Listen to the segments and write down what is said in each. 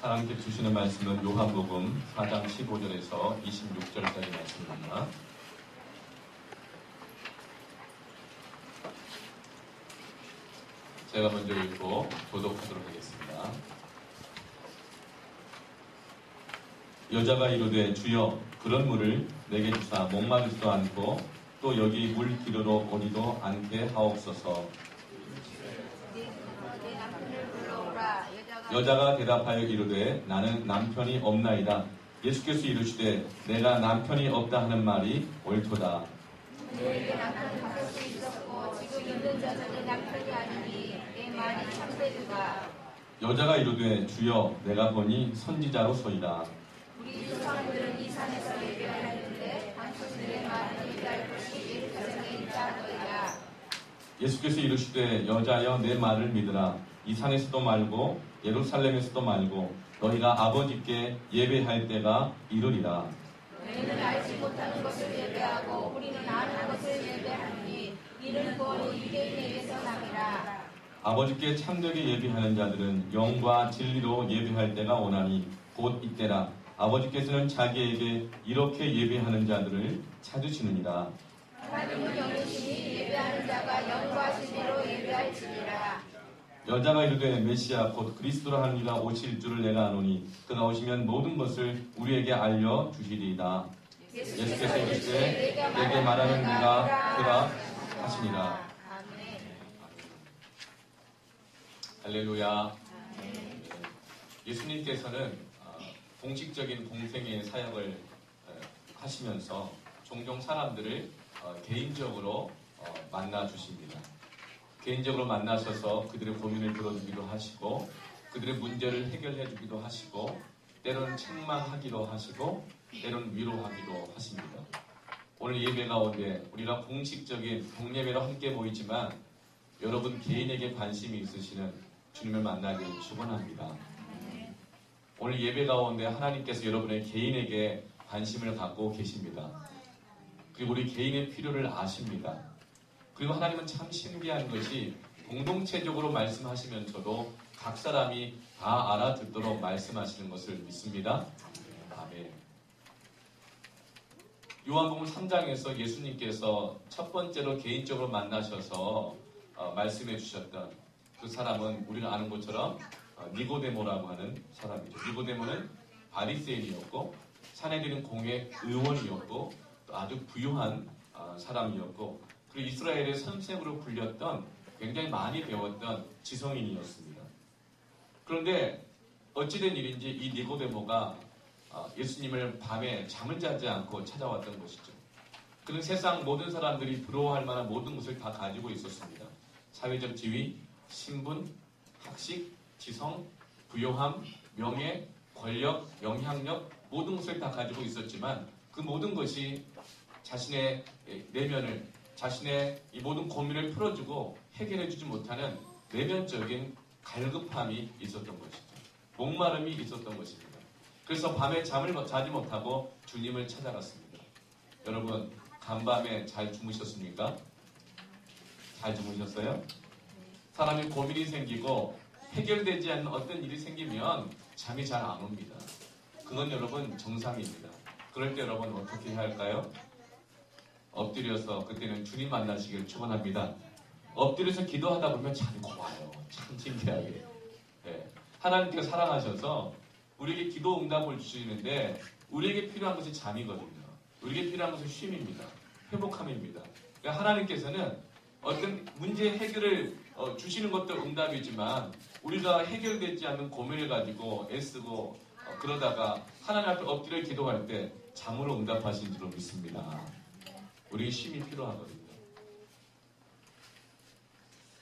하나님께 주시는 말씀은 요한복음 4장 15절에서 26절까지 말씀입니다. 제가 먼저 읽고 교독하도록 하겠습니다. 여자가 이르되 주여 그런 물을 내게 주사 목마르지도 않고 또 여기 물 기르러 오지도 않게 하옵소서. 여자가 대답하여 이르되 나는 남편이 없나이다. 예수께서 이르시되 내가 남편이 없다 하는 말이 옳도다. 너에게 남편이 바꿀 수 있었고 지금 있는 자는 내 남편이 아니니 내 말이 참되도다. 여자가 이르되 주여 내가 보니 선지자로소이다. 우리 조상들은 이 산에서 예배하였는데 당신들의 말을 예배할 곳이 예루살렘에 있다더이다. 예수께서 이르시되 여자여 내 말을 믿으라. 이 산에서도 말고 예루살렘에서도 말고 너희가 아버지께 예배할 때가 이르리라. 너희는 알지 못하는 것을 예배하고 우리는 아는 것을 예배하니 이는 구원이 유대인에게서 남이라. 아버지께 참되게 예배하는 자들은 영과 진리로 예배할 때가 오나니 곧 이때라. 아버지께서는 자기에게 이렇게 예배하는 자들을 찾으시느니라. 하나님은 영이시니 예배하는 자가 영과 진리로 예배할지니라. 여자가 이르되 메시아 곧 그리스도라 하는 이가 오실 줄을 내가 아노니 그가 오시면 모든 것을 우리에게 알려 주시리이다. 예수께서 이르시되 내게 말하는 네가 그라 하시니라. 아멘. 할렐루야. 예수님께서는 공식적인 공생의 사역을 하시면서 종종 사람들을 개인적으로 만나 주십니다. 개인적으로 만나셔서 그들의 고민을 들어주기도 하시고 그들의 문제를 해결해 주기도 하시고 때로는 책망하기도 하시고 때로는 위로하기도 하십니다. 오늘 예배 가운데 우리가 공식적인 동예배로 함께 모이지만 여러분 개인에게 관심이 있으시는 주님을 만나기를 축원합니다. 오늘 예배 가운데 하나님께서 여러분의 개인에게 관심을 갖고 계십니다. 그리고 우리 개인의 필요를 아십니다. 그리고 하나님은 참 신기한 것이 공동체적으로 말씀하시면서도 각 사람이 다 알아듣도록 말씀하시는 것을 믿습니다. 아멘. 요한복음 3장에서 예수님께서 첫 번째로 개인적으로 만나셔서 말씀해 주셨던 그 사람은 우리가 아는 것처럼 니고데모라고 하는 사람이죠. 니고데모는 바리새인이었고 사내들은 공회 의원이었고 또 아주 부유한 사람이었고 그리고 이스라엘의 선생으로 불렸던 굉장히 많이 배웠던 지성인이었습니다. 그런데 어찌된 일인지 이 니고데모가 예수님을 밤에 잠을 자지 않고 찾아왔던 것이죠. 그는 세상 모든 사람들이 부러워할 만한 모든 것을 다 가지고 있었습니다. 사회적 지위, 신분, 학식, 지성, 부요함, 명예, 권력, 영향력 모든 것을 다 가지고 있었지만 그 모든 것이 자신의 내면을 자신의 이 모든 고민을 풀어주고 해결해주지 못하는 내면적인 갈급함이 있었던 것이죠. 목마름이 있었던 것입니다. 그래서 밤에 잠을 자지 못하고 주님을 찾아갔습니다. 여러분 간밤에 잘 주무셨습니까? 잘 주무셨어요? 사람이 고민이 생기고 해결되지 않는 어떤 일이 생기면 잠이 잘 안 옵니다. 그건 여러분 정상입니다. 그럴 때 여러분 어떻게 해야 할까요? 엎드려서 그때는 주님 만나시길 축원합니다. 엎드려서 기도하다 보면 잠이 와요. 참 신기하게. 네. 하나님께서 사랑하셔서 우리에게 기도 응답을 주시는데 우리에게 필요한 것이 잠이거든요. 우리에게 필요한 것은 쉼입니다. 회복함입니다. 그러니까 하나님께서는 어떤 문제 해결을 주시는 것도 응답이지만 우리가 해결되지 않는 고민을 가지고 애쓰고 그러다가 하나님 앞에 엎드려 기도할 때 잠으로 응답하신 줄로 믿습니다. 우리에게 쉼이 필요하거든요.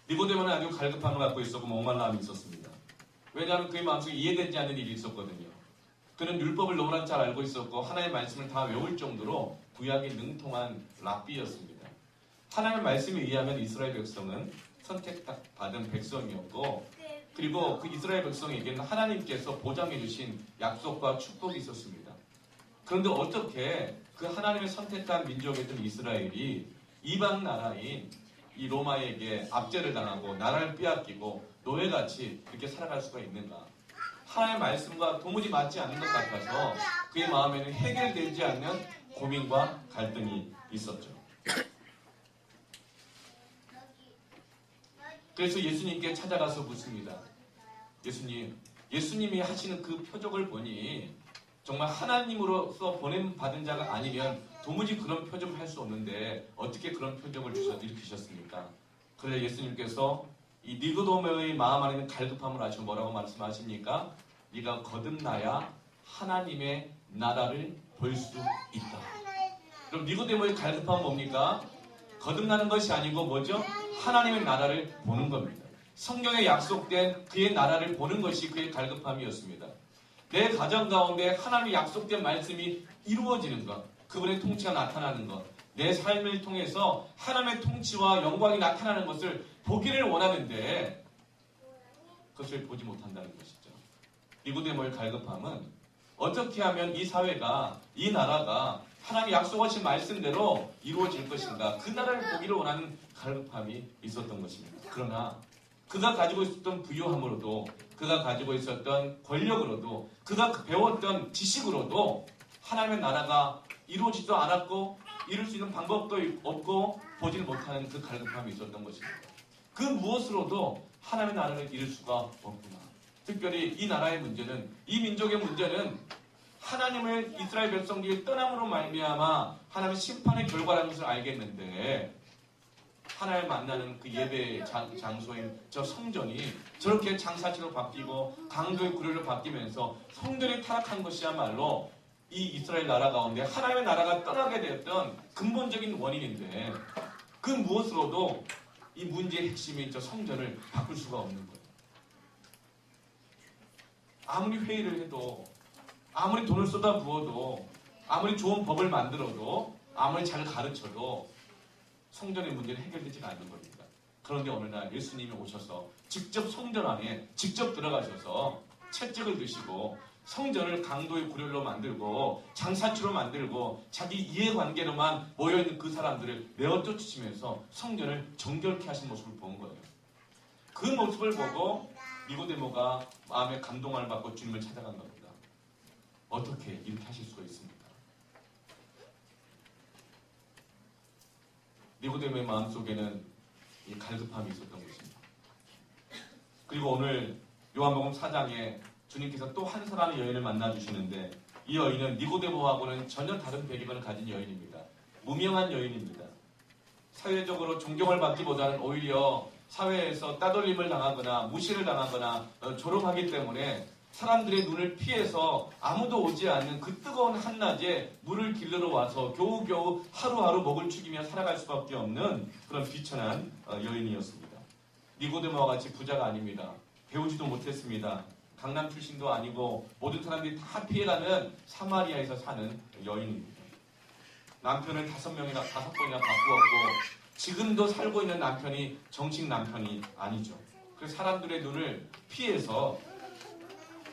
니고데모는 아주 갈급함을 갖고 있었고 목말라함이 있었습니다. 왜냐하면 그의 마음속에 이해되지 않는 일이 있었거든요. 그는 율법을 너무나 잘 알고 있었고 하나님의 말씀을 다 외울 정도로 구약에 능통한 랍비였습니다. 하나님의 말씀에 의하면 이스라엘 백성은 선택받은 백성이었고 그리고 그 이스라엘 백성에게는 하나님께서 보장해 주신 약속과 축복이 있었습니다. 그런데 어떻게 그 하나님의 선택한 민족이었던 이스라엘이 이방 나라인 이 로마에게 압제를 당하고 나라를 빼앗기고 노예같이 그렇게 살아갈 수가 있는가? 하나님의 말씀과 도무지 맞지 않는 것 같아서 그의 마음에는 해결되지 않는 고민과 갈등이 있었죠. 그래서 예수님께 찾아가서 묻습니다. 예수님이 하시는 그 표적을 보니 정말 하나님으로서 보냄받은 자가 아니면 도무지 그런 표적을 할 수 없는데 어떻게 그런 표적을 일으키셨습니까? 그래서 예수님께서 이 니고데모의 마음 안에는 갈급함을 아시고 뭐라고 말씀하십니까? 네가 거듭나야 하나님의 나라를 볼 수 있다. 그럼 니고데모의 갈급함은 뭡니까? 거듭나는 것이 아니고 뭐죠? 하나님의 나라를 보는 겁니다. 성경에 약속된 그의 나라를 보는 것이 그의 갈급함이었습니다. 내 가정 가운데 하나님의 약속된 말씀이 이루어지는 것, 그분의 통치가 나타나는 것, 내 삶을 통해서 하나님의 통치와 영광이 나타나는 것을 보기를 원하는데 그것을 보지 못한다는 것이죠. 니고데모의 갈급함은 어떻게 하면 이 사회가, 이 나라가 하나님 약속하신 말씀대로 이루어질 것인가, 그 나라를 보기를 원하는 갈급함이 있었던 것입니다. 그러나 그가 가지고 있었던 부유함으로도, 그가 가지고 있었던 권력으로도, 그가 배웠던 지식으로도 하나님의 나라가 이루어지지도 않았고 이룰 수 있는 방법도 없고 보지를 못하는 그 갈급함이 있었던 것입니다. 그 무엇으로도 하나님의 나라를 이룰 수가 없구나. 특별히 이 나라의 문제는, 이 민족의 문제는 하나님을 이스라엘 백성들이 떠남으로 말미암아 하나님의 심판의 결과라는 것을 알겠는데 하나님을 만나는 그 예배 장소인 저 성전이 저렇게 장사치로 바뀌고 강도의 구려로 바뀌면서 성전이 타락한 것이야말로 이 이스라엘 나라 가운데 하나님의 나라가 떠나게 되었던 근본적인 원인인데 그 무엇으로도 이 문제의 핵심인 저 성전을 바꿀 수가 없는 거예요. 아무리 회의를 해도, 아무리 돈을 쏟아부어도, 아무리 좋은 법을 만들어도, 아무리 잘 가르쳐도 성전의 문제는 해결되지가 않는 겁니다. 그런데 어느 날 예수님이 오셔서 직접 성전 안에 직접 들어가셔서 채찍을 드시고 성전을 강도의 구렬로 만들고 장사치로 만들고 자기 이해관계로만 모여있는 그 사람들을 내어 쫓으시면서 성전을 정결케 하신 모습을 본 거예요. 그 모습을 보고 니고데모가 마음에 감동을 받고 주님을 찾아간 겁니다. 어떻게 이렇게 하실 수가 있습니까? 니고데모의 마음속에는 이 갈급함이 있었던 것입니다. 그리고 오늘 요한복음 4장에 주님께서 또 한 사람의 여인을 만나주시는데 이 여인은 니고데모하고는 전혀 다른 배경을 가진 여인입니다. 무명한 여인입니다. 사회적으로 존경을 받기보다는 오히려 사회에서 따돌림을 당하거나 무시를 당하거나 조롱하기 때문에 사람들의 눈을 피해서 아무도 오지 않는 그 뜨거운 한낮에 물을 길러러 와서 겨우겨우 하루하루 먹을 죽이며 살아갈 수밖에 없는 그런 비천한 여인이었습니다. 니고데모와 같이 부자가 아닙니다. 배우지도 못했습니다. 강남 출신도 아니고 모든 사람들이 다 피해가는 사마리아에서 사는 여인입니다. 남편을 5번이나 바꾸었고 지금도 살고 있는 남편이 정식 남편이 아니죠. 그래서 사람들의 눈을 피해서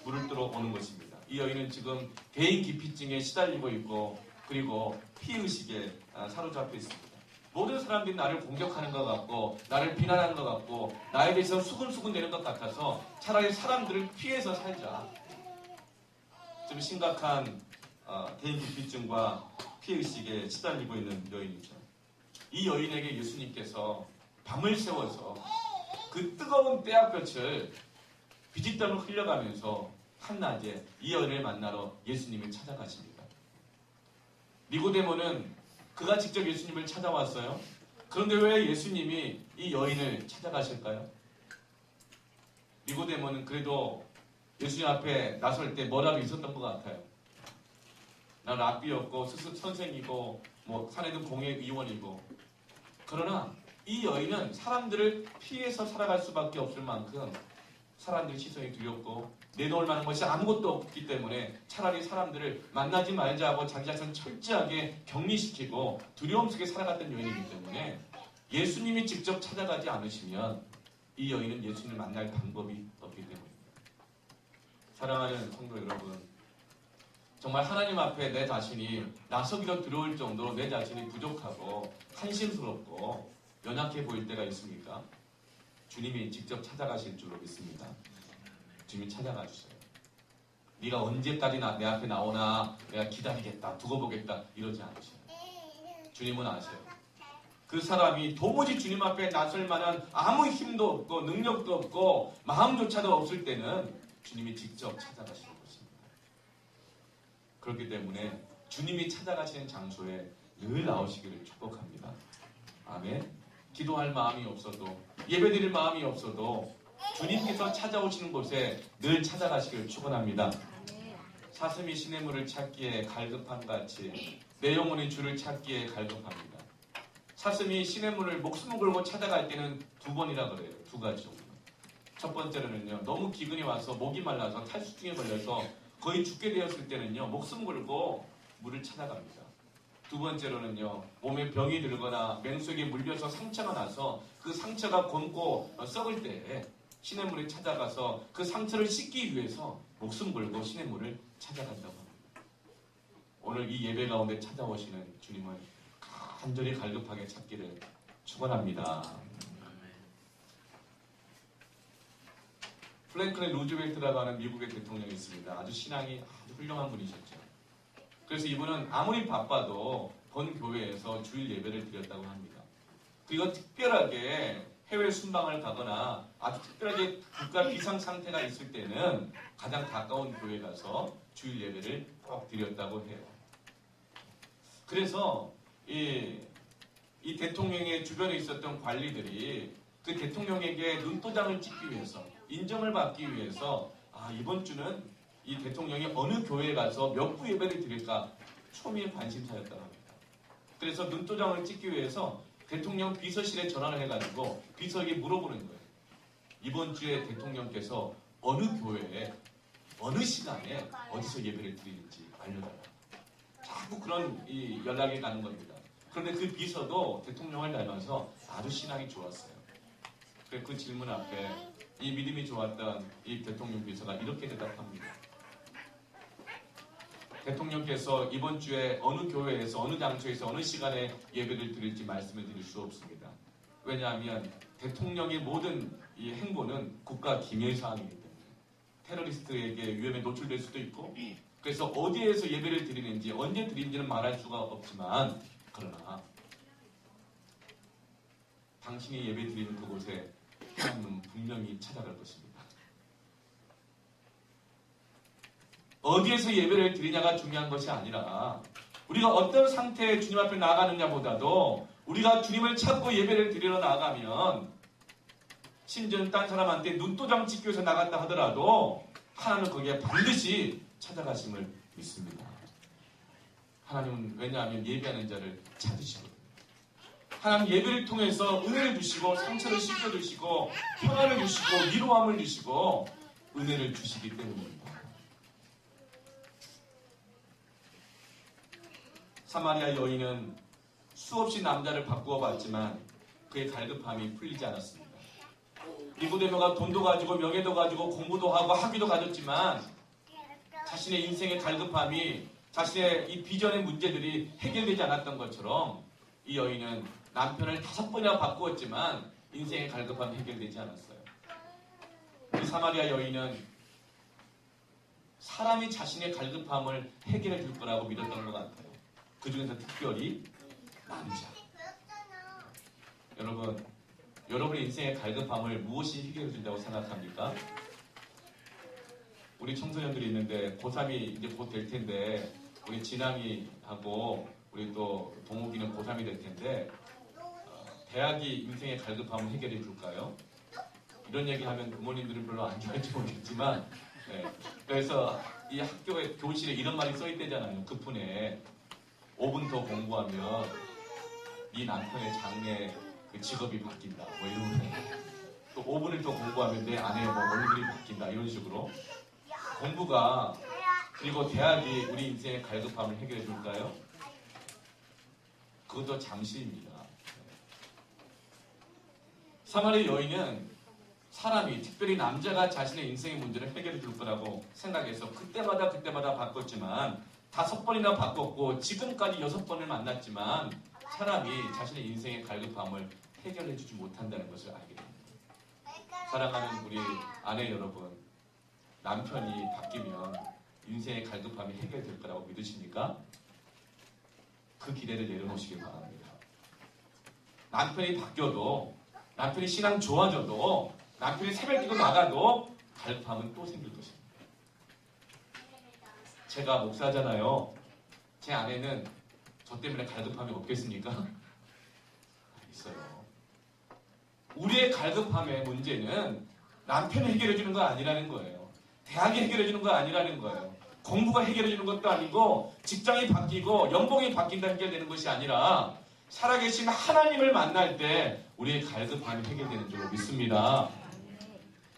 물을 뜨러 오는 것입니다. 이 여인은 지금 개인 기피증에 시달리고 있고 그리고 피의식에 사로잡혀 있습니다. 모든 사람들이 나를 공격하는 것 같고 나를 비난하는 것 같고 나에 대해서 수근수근 되는 것 같아서 차라리 사람들을 피해서 살자. 좀 심각한 개인 기피증과 피의식에 시달리고 있는 여인이죠. 이 여인에게 예수님께서 밤을 새워서 그 뜨거운 떼약볕을 비짓땀을 흘려가면서 한낮에 이 여인을 만나러 예수님을 찾아가십니다. 니고데모는 그가 직접 예수님을 찾아왔어요. 그런데 왜 예수님이 이 여인을 찾아가실까요? 니고데모는 그래도 예수님 앞에 나설 때 뭐라도 있었던 것 같아요. 난 랍비였고 선생이고 사내들 공회의원이고 그러나 이 여인은 사람들을 피해서 살아갈 수밖에 없을 만큼 사람들의 시선이 두렵고 내놓을 만한 것이 아무것도 없기 때문에 차라리 사람들을 만나지 말자 하고 자기 자신을 철저하게 격리시키고 두려움 속에 살아갔던 여인이기 때문에 예수님이 직접 찾아가지 않으시면 이 여인은 예수님을 만날 방법이 없기 때문입니다. 사랑하는 성도 여러분, 정말 하나님 앞에 내 자신이 나서기로 두려울 정도로 내 자신이 부족하고 한심스럽고 연약해 보일 때가 있습니까? 주님이 직접 찾아가실 줄로 믿습니다. 주님이 찾아가 주세요. 네가 언제까지 내 앞에 나오나 내가 기다리겠다, 두고 보겠다 이러지 않으셔요. 주님은 아셔요. 그 사람이 도무지 주님 앞에 나설 만한 아무 힘도 없고 능력도 없고 마음조차도 없을 때는 주님이 직접 찾아가시는 것입니다. 그렇기 때문에 주님이 찾아가시는 장소에 늘 나오시기를 축복합니다. 아멘. 기도할 마음이 없어도 예배드릴 마음이 없어도 주님께서 찾아오시는 곳에 늘 찾아가시기를 축원합니다. 사슴이 시냇물을 찾기에 갈급한 같이 내 영혼이 주를 찾기에 갈급합니다. 사슴이 시냇물을 목숨을 걸고 찾아갈 때는 두 번이라 그래요. 두 가지 정도. 첫 번째로는요, 너무 기근이 와서 목이 말라서 탈수증에 걸려서 거의 죽게 되었을 때는요, 목숨 걸고 물을 찾아갑니다. 두 번째로는요, 몸에 병이 들거나 맹수에게 물려서 상처가 나서 그 상처가 곪고 썩을 때에 시냇물에 찾아가서 그 상처를 씻기 위해서 목숨 걸고 시냇물을 찾아간다고 합니다. 오늘 이 예배 가운데 찾아오시는 주님을 간절히 갈급하게 찾기를 축원합니다. 프랭클린 루즈벨트라고 하는 미국의 대통령이 있습니다. 아주 신앙이 아주 훌륭한 분이셨죠. 그래서 이분은 아무리 바빠도 본 교회에서 주일 예배를 드렸다고 합니다. 그리고 특별하게 해외 순방을 가거나 아주 특별하게 국가 비상 상태가 있을 때는 가장 가까운 교회에 가서 주일 예배를 꼭 드렸다고 해요. 그래서 이 대통령의 주변에 있었던 관리들이 그 대통령에게 눈도장을 찍기 위해서 인정을 받기 위해서 이번 주는 이 대통령이 어느 교회에 가서 몇 부 예배를 드릴까 초미의 관심사였다고 합니다. 그래서 눈도장을 찍기 위해서 대통령 비서실에 전화를 해가지고 비서에게 물어보는 거예요. 이번 주에 대통령께서 어느 교회에 어느 시간에 어디서 예배를 드리는지 알려달라. 자꾸 그런 연락이 가는 겁니다. 그런데 그 비서도 대통령을 닮아서 아주 신앙이 좋았어요. 그 질문 앞에 이 믿음이 좋았던 이 대통령 비서가 이렇게 대답합니다. 대통령께서 이번 주에 어느 교회에서 어느 장소에서 어느 시간에 예배를 드릴지 말씀을 드릴 수 없습니다. 왜냐하면 대통령의 모든 이 행보는 국가 기밀 사항이기 때문에 테러리스트에게 위험에 노출될 수도 있고 그래서 어디에서 예배를 드리는지 언제 드리는지는 말할 수가 없지만 그러나 당신이 예배 드리는 그곳에 하나님은 분명히 찾아갈 것입니다. 어디에서 예배를 드리냐가 중요한 것이 아니라 우리가 어떤 상태에 주님 앞에 나아가느냐보다도 우리가 주님을 찾고 예배를 드리러 나가면 심지어 딴 사람한테 눈도장 찍기 위해서 나갔다 하더라도 하나님은 거기에 반드시 찾아가심을 믿습니다. 하나님은 왜냐하면 예배하는 자를 찾으시거든요. 하나님 예배를 통해서 은혜를 주시고 상처를 씻겨주시고 평안을 주시고 위로함을 주시고 은혜를 주시기 때문입니다. 사마리아 여인은 수없이 남자를 바꾸어 봤지만 그의 갈급함이 풀리지 않았습니다. 니고데모가 돈도 가지고 명예도 가지고 공부도 하고 학위도 가졌지만 자신의 인생의 갈급함이 자신의 이 비전의 문제들이 해결되지 않았던 것처럼 이 여인은 남편을 5번이나 바꾸었지만 인생의 갈급함이 해결되지 않았어요. 이 사마리아 여인은 사람이 자신의 갈급함을 해결해 줄 거라고 믿었던 것 같아요. 그 중에서 특별히 남자. 여러분의 인생의 갈급함을 무엇이 해결해 준다고 생각합니까? 우리 청소년들이 있는데 고3이 이제 곧 될 텐데 우리 진앙이하고 우리 또 동욱이는 고3이 될 텐데 대학이 인생의 갈급함을 해결해 줄까요? 이런 얘기하면 부모님들은 별로 안 좋아할지 모르겠지만 그래서 이 학교에 교실에 이런 말이 써있대잖아요. 급훈에 5분 더 공부하면 네 남편의 장래 그 직업이 바뀐다. 뭐 이런 거. 또 5분을 더 공부하면 내 아내의 뭐 얼굴이 바뀐다. 이런 식으로. 공부가 그리고 대학이 우리 인생의 갈급함을 해결해 줄까요? 그것도 잠시입니다. 사마리아 여인은 사람이 특별히 남자가 자신의 인생의 문제를 해결해 줄 거라고 생각해서 그때마다 바꿨지만 5번이나 바꿨고 지금까지 6번을 만났지만 사람이 자신의 인생의 갈급함을 해결해 주지 못한다는 것을 알게 됩니다. 사랑하는 우리 아내 여러분, 남편이 바뀌면 인생의 갈급함이 해결될 거라고 믿으십니까? 그 기대를 내려놓으시길 바랍니다. 남편이 바뀌어도, 남편이 신앙 좋아져도, 남편이 새벽기도 나가도 갈급함은 또 생길 것입니다. 제가 목사잖아요. 제 아내는 저 때문에 갈급함이 없겠습니까? 있어요. 우리의 갈급함의 문제는 남편이 해결해 주는 거 아니라는 거예요. 대학이 해결해 주는 거 아니라는 거예요. 공부가 해결해 주는 것도 아니고 직장이 바뀌고 연봉이 바뀐다 해결되는 것이 아니라 살아계신 하나님을 만날 때 우리의 갈급함이 해결되는 줄로 믿습니다.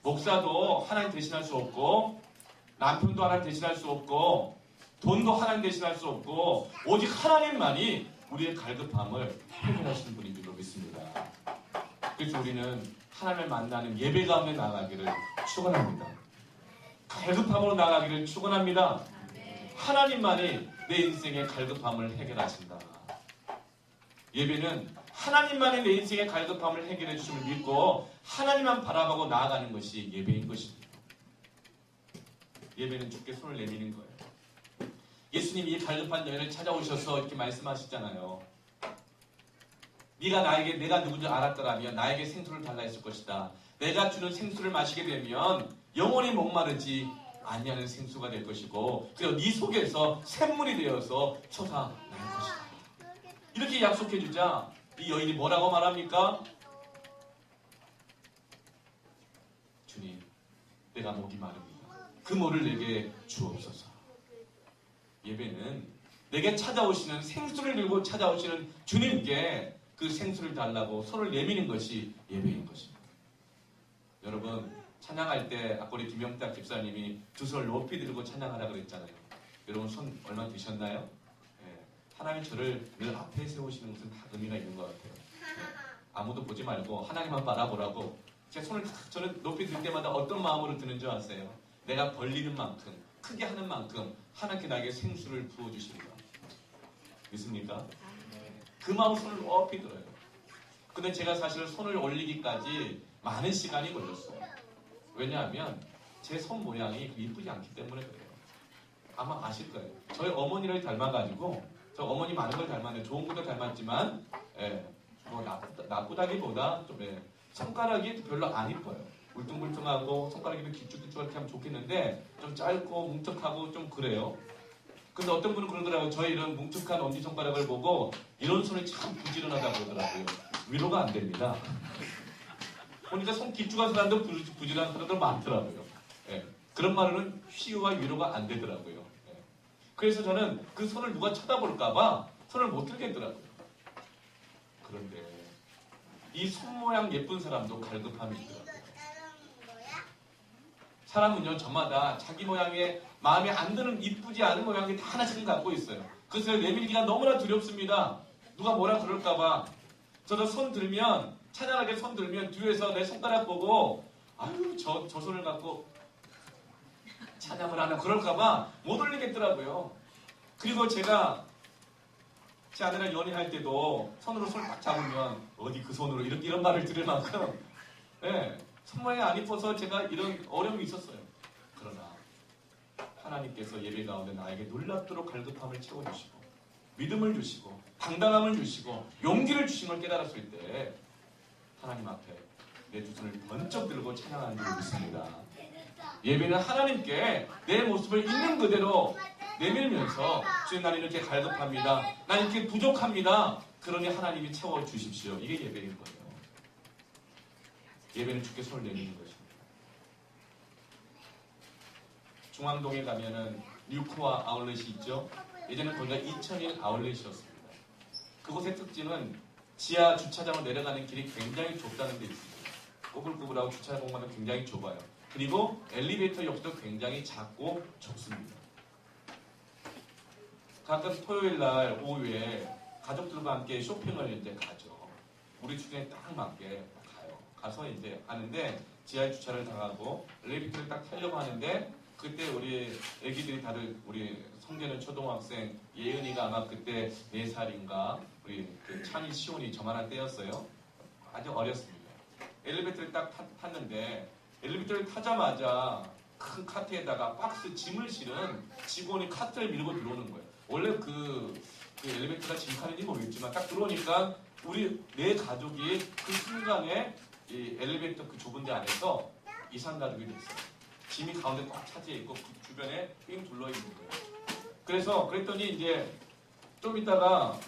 목사도 하나님 대신할 수 없고 남편도 하나님 대신할 수 없고 돈도 하나님 대신할 수 없고 오직 하나님만이 우리의 갈급함을 해결하시는 분인 줄로 믿습니다. 그래서 우리는 하나님을 만나는 예배 가운데 나가기를 축원합니다. 갈급함으로 나가기를 축원합니다. 하나님만이 내 인생의 갈급함을 해결하신다. 예배는 하나님만이 내 인생의 갈급함을 해결해 주심을 믿고 하나님만 바라보고 나아가는 것이 예배인 것입니다. 예배는 주께 손을 내미는 거예요. 예수님이 이 갈급한 여인을 찾아오셔서 이렇게 말씀하시잖아요. 내가 누군지 알았더라면 나에게 생수를 달라 했을 것이다. 내가 주는 생수를 마시게 되면 영원히 목마르지 아니하는 생수가 될 것이고 그리고 네 속에서 샘물이 되어서 솟아날 것이다. 이렇게 약속해 주자 이 여인이 뭐라고 말합니까? 주님, 내가 목이 마릅니다. 그 물을 내게 주옵소서. 예배는 내게 찾아오시는 생수를 들고 찾아오시는 주님께 그 생수를 달라고 손을 내미는 것이 예배인 것입니다. 여러분 찬양할 때 아까 우리 김영탁 집사님이 두 손을 높이 들고 찬양하라 그랬잖아요. 여러분 손 얼마 드셨나요? 네. 하나님 저를 늘 앞에 세우시는 것은 다 의미가 있는 것 같아요. 네. 아무도 보지 말고 하나님만 바라보라고 제 손을 저는 높이 들 때마다 어떤 마음으로 드는 줄 아세요? 내가 벌리는 만큼 크게 하는 만큼 하나님께 나에게 생수를 부어주십니다. 믿습니까? 그 마음으로 손을 높이 들어요. 근데 제가 사실 손을 올리기까지 많은 시간이 걸렸어요. 왜냐하면 제 손 모양이 이쁘지 않기 때문에 그래요. 아마 아실 거예요. 저희 어머니를 닮아가지고 저 어머니 많은 걸 닮았는데 좋은 것도 닮았지만 뭐 나쁘다기보다 좀 손가락이 별로 안 이뻐요. 울퉁불퉁하고 손가락이 길쭉길쭉하게 하면 좋겠는데 좀 짧고 뭉툭하고 좀 그래요. 근데 어떤 분은 그러더라고요. 저희 이런 뭉툭한 엄지손가락을 보고 이런 손이 참 부지런하다고 그러더라고요. 위로가 안 됩니다. 보니까 손 길쭉한 사람도 부지런한 사람도 많더라고요. 예. 그런 말은 휘유와 위로가 안 되더라고요. 예. 그래서 저는 그 손을 누가 쳐다볼까봐 손을 못 들겠더라고요. 그런데 이 손 모양 예쁜 사람도 갈급함이 있더라고요. 사람은요, 저마다 자기 모양에 마음에 안 드는 이쁘지 않은 모양이 다 하나씩은 갖고 있어요. 그래서 내밀기가 너무나 두렵습니다. 누가 뭐라 그럴까봐. 저도 손 들면, 찬양할 때 손 들면 뒤에서 내 손가락 보고, 아유, 저 손을 갖고 찬양을 하나 그럴까봐 못 올리겠더라고요. 그리고 제가 제 아내랑 연애할 때도 손으로 손을 딱 잡으면 어디 그 손으로 이런 말을 들을 만큼 손 모양이 안 이뻐서 제가 이런 어려움이 있었어요. 그러나 하나님께서 예배 가운데 나에게 놀랍도록 갈급함을 채워주시고 믿음을 주시고 당당함을 주시고 용기를 주신 걸 깨달았을 때 하나님 앞에 내 두 손을 번쩍 들고 찬양하는 줄 믿습니다. 예배는 하나님께 내 모습을 있는 그대로 내밀면서 주님 나는 이렇게 갈급합니다. 나는 이렇게 부족합니다. 그러니 하나님이 채워주십시오. 이게 예배인 거예요. 예배는 주께 손을 내미는 것입니다. 중앙동에 가면은 뉴코아 아울렛이 있죠. 예전에 거기가 2000일 아울렛이었습니다. 그곳의 특징은 지하 주차장으로 내려가는 길이 굉장히 좁다는 데 있습니다. 꼬불꼬불하고 주차 공간도 굉장히 좁아요. 그리고 엘리베이터 역도 굉장히 작고 좁습니다. 가끔 토요일 날 오후에 가족들과 함께 쇼핑을 이제 가죠. 우리 수준에 딱 맞게 가요. 가서 이제 하는데 지하에 주차를 당하고 엘리베이터를 딱 타려고 하는데 그때 우리 애기들이 다들 우리 성계는 초등학생 예은이가 아마 그때 4살인가 우리 그 찬이 시온이 저만한 때였어요. 아주 어렸습니다. 엘리베이터를 딱 탔는데 엘리베이터를 타자마자 큰 카트에다가 박스 짐을 실은 직원이 카트를 밀고 들어오는 거예요. 원래 그 엘리베이터가 짐칸인지 모르겠지만 딱 들어오니까 우리 내 가족이 그 순간에 이 엘리베이터 그 좁은 데 안에서 이상 가족이 됐어요. 짐이 가운데 꽉 차지해 있고 그 주변에 삥 둘러 있는 거예요. 그래서 그랬더니 이제 좀 있다가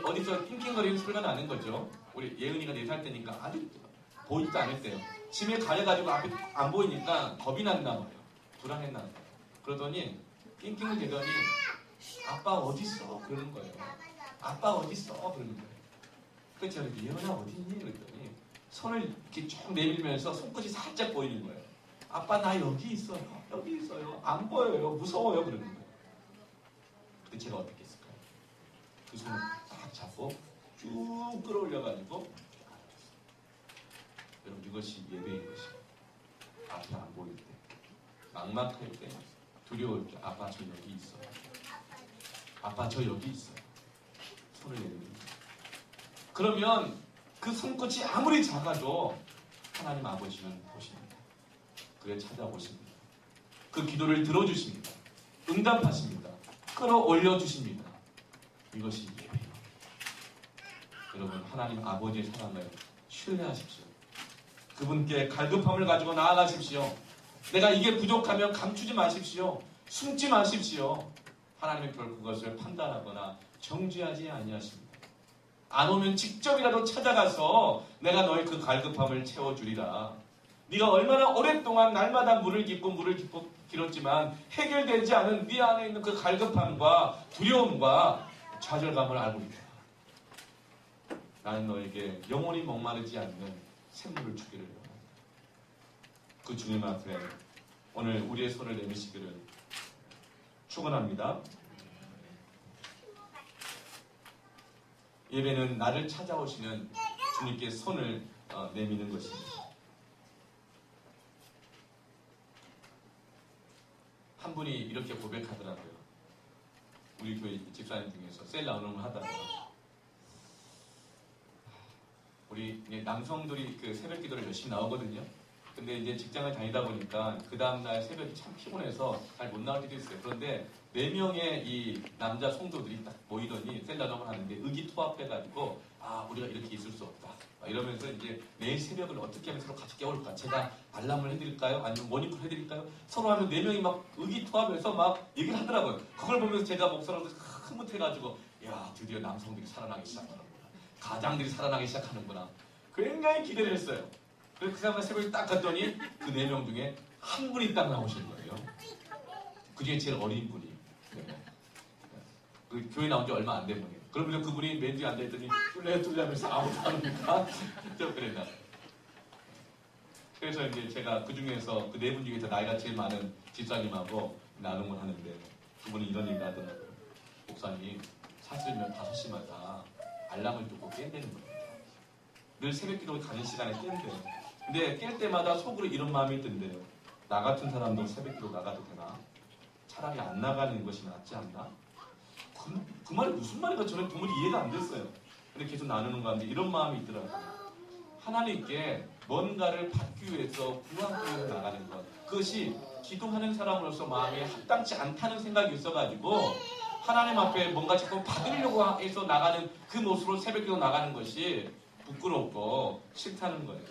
어디서 낑낑거리는 소리가 나는 거죠. 우리 예은이가 4살 때니까 아주 보이지도 않았대요. 짐에 가려가지고 앞에 안 보이니까 겁이 났나 봐요. 불안했나 봐요. 그러더니 낑낑을 대더니 아빠 어딨어? 그러는 거예요. 아빠 어딨어? 그러는 거예요. 그래서 제가 예은아 어딨니? 그랬더니 손을 이렇게 쭉 내밀면서 손끝이 살짝 보이는 거예요. 아빠 나 여기 있어요. 여기 있어요. 안 보여요. 무서워요. 그러는 거예요. 그때 제가 어떻게 했을까요? 그 손을 딱 잡고 쭉 끌어올려가지고 여러분 이것이 예배인 것이에요. 앞이 안 보일 때, 막막할 때, 두려울 때 아빠 저 여기 있어요. 아빠 저 여기 있어요. 손을 내밀는 거예요. 그러면 그 손끝이 아무리 작아도 하나님 아버지는 보십니다. 그래 찾아보십니다. 그 기도를 들어주십니다. 응답하십니다. 끌어올려 주십니다. 이것이 예배예요. 여러분 하나님 아버지의 사랑을 신뢰하십시오. 그분께 갈급함을 가지고 나아가십시오. 내가 이게 부족하면 감추지 마십시오. 숨지 마십시오. 하나님은 결국 그것을 판단하거나 정죄하지 아니하십니다. 안 오면 직접이라도 찾아가서 내가 너의 그 갈급함을 채워주리라. 네가 얼마나 오랫동안 날마다 물을 길었지만 해결되지 않은 네 안에 있는 그 갈급함과 두려움과 좌절감을 알고 있다. 나는 너에게 영원히 목마르지 않는 샘물을 주기를 원한다. 그 주님 앞에 오늘 우리의 손을 내미시기를 축원합니다. 예배는 나를 찾아오시는 주님께 손을 내미는 것입니다. 한 분이 이렇게 고백하더라고요. 우리 교회 집사님 중에서 셀 나누는 걸 하다가 우리 남성들이 그 새벽 기도를 열심히 나오거든요. 근데 이제 직장을 다니다 보니까 그 다음날 새벽이 참 피곤해서 잘 못 나올 때도 있어요. 그런데 4명의 이 남자 성도들이 딱 모이더니 셀 나눔을 하는데 의기투합해가지고 우리가 이렇게 있을 수 없다. 이러면서 이제 내일 새벽을 어떻게 하면 서로 같이 깨울까? 제가 알람을 해드릴까요? 아니면 모닝콜 해드릴까요? 서로 하면 4명이 막 의기투합해서 막 얘기를 하더라고요. 그걸 보면서 제가 목사로서 흐뭇해가지고 야 드디어 남성들이 살아나기 시작하는구나. 가장들이 살아나기 시작하는구나. 굉장히 기대를 했어요. 그래서 그 사람을 새벽에 딱 갔더니 그 4명 중에 한 분이 딱 나오신 거예요. 그 중에 제일 어린 분이. 그 교회 나온 지 얼마 안 된 분이에요. 그러면서 그분이 맨 뒤에 앉아있더니 뚫레뚫레하면서 아무도 안 오니까 좀 그랬나. 그래서 이제 제가 그 중에서 그 4분 중에서 나이가 제일 많은 집사님하고 나눔을 하는데 그분이 이런 얘기를 하더라고요. 목사님 사실은 5시마다 알람을 듣고 깬다는 거예요. 늘 새벽 기도 가는 시간에 깬대요. 근데 깰 때마다 속으로 이런 마음이 든대요. 나 같은 사람도 새벽 기도 나가도 되나? 차라리 안 나가는 것이 낫지 않나? 그 말이 무슨 말인가 저는 도무지 이해가 안 됐어요. 근데 계속 나누는 가운데 이런 마음이 있더라고요. 하나님께 뭔가를 받기 위해서 구하기 위해서 나가는 것. 그것이 기도하는 사람으로서 마음에 합당치 않다는 생각이 있어가지고 하나님 앞에 뭔가 자꾸 받으려고 해서 나가는 그 모습으로 새벽기도 나가는 것이 부끄럽고 싫다는 거예요.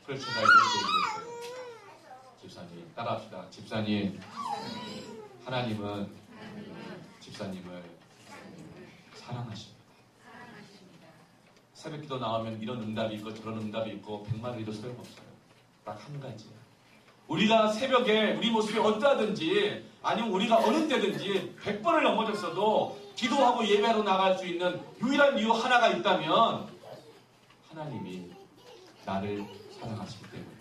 그래서 제가 이렇게 얘기했어요. 집사님 따라합시다. 집사님 하나님은 집사님을 사랑하십니다. 새벽기도 나오면 이런 응답이 있고 저런 응답이 있고 100마를 해도 소용없어요. 딱 한 가지예요. 우리가 새벽에 우리 모습이 어떠하든지 아니면 우리가 어느 때든지 100번을 넘어졌어도 기도하고 예배하러 나갈 수 있는 유일한 이유 하나가 있다면 하나님이 나를 사랑하시기 때문입니다.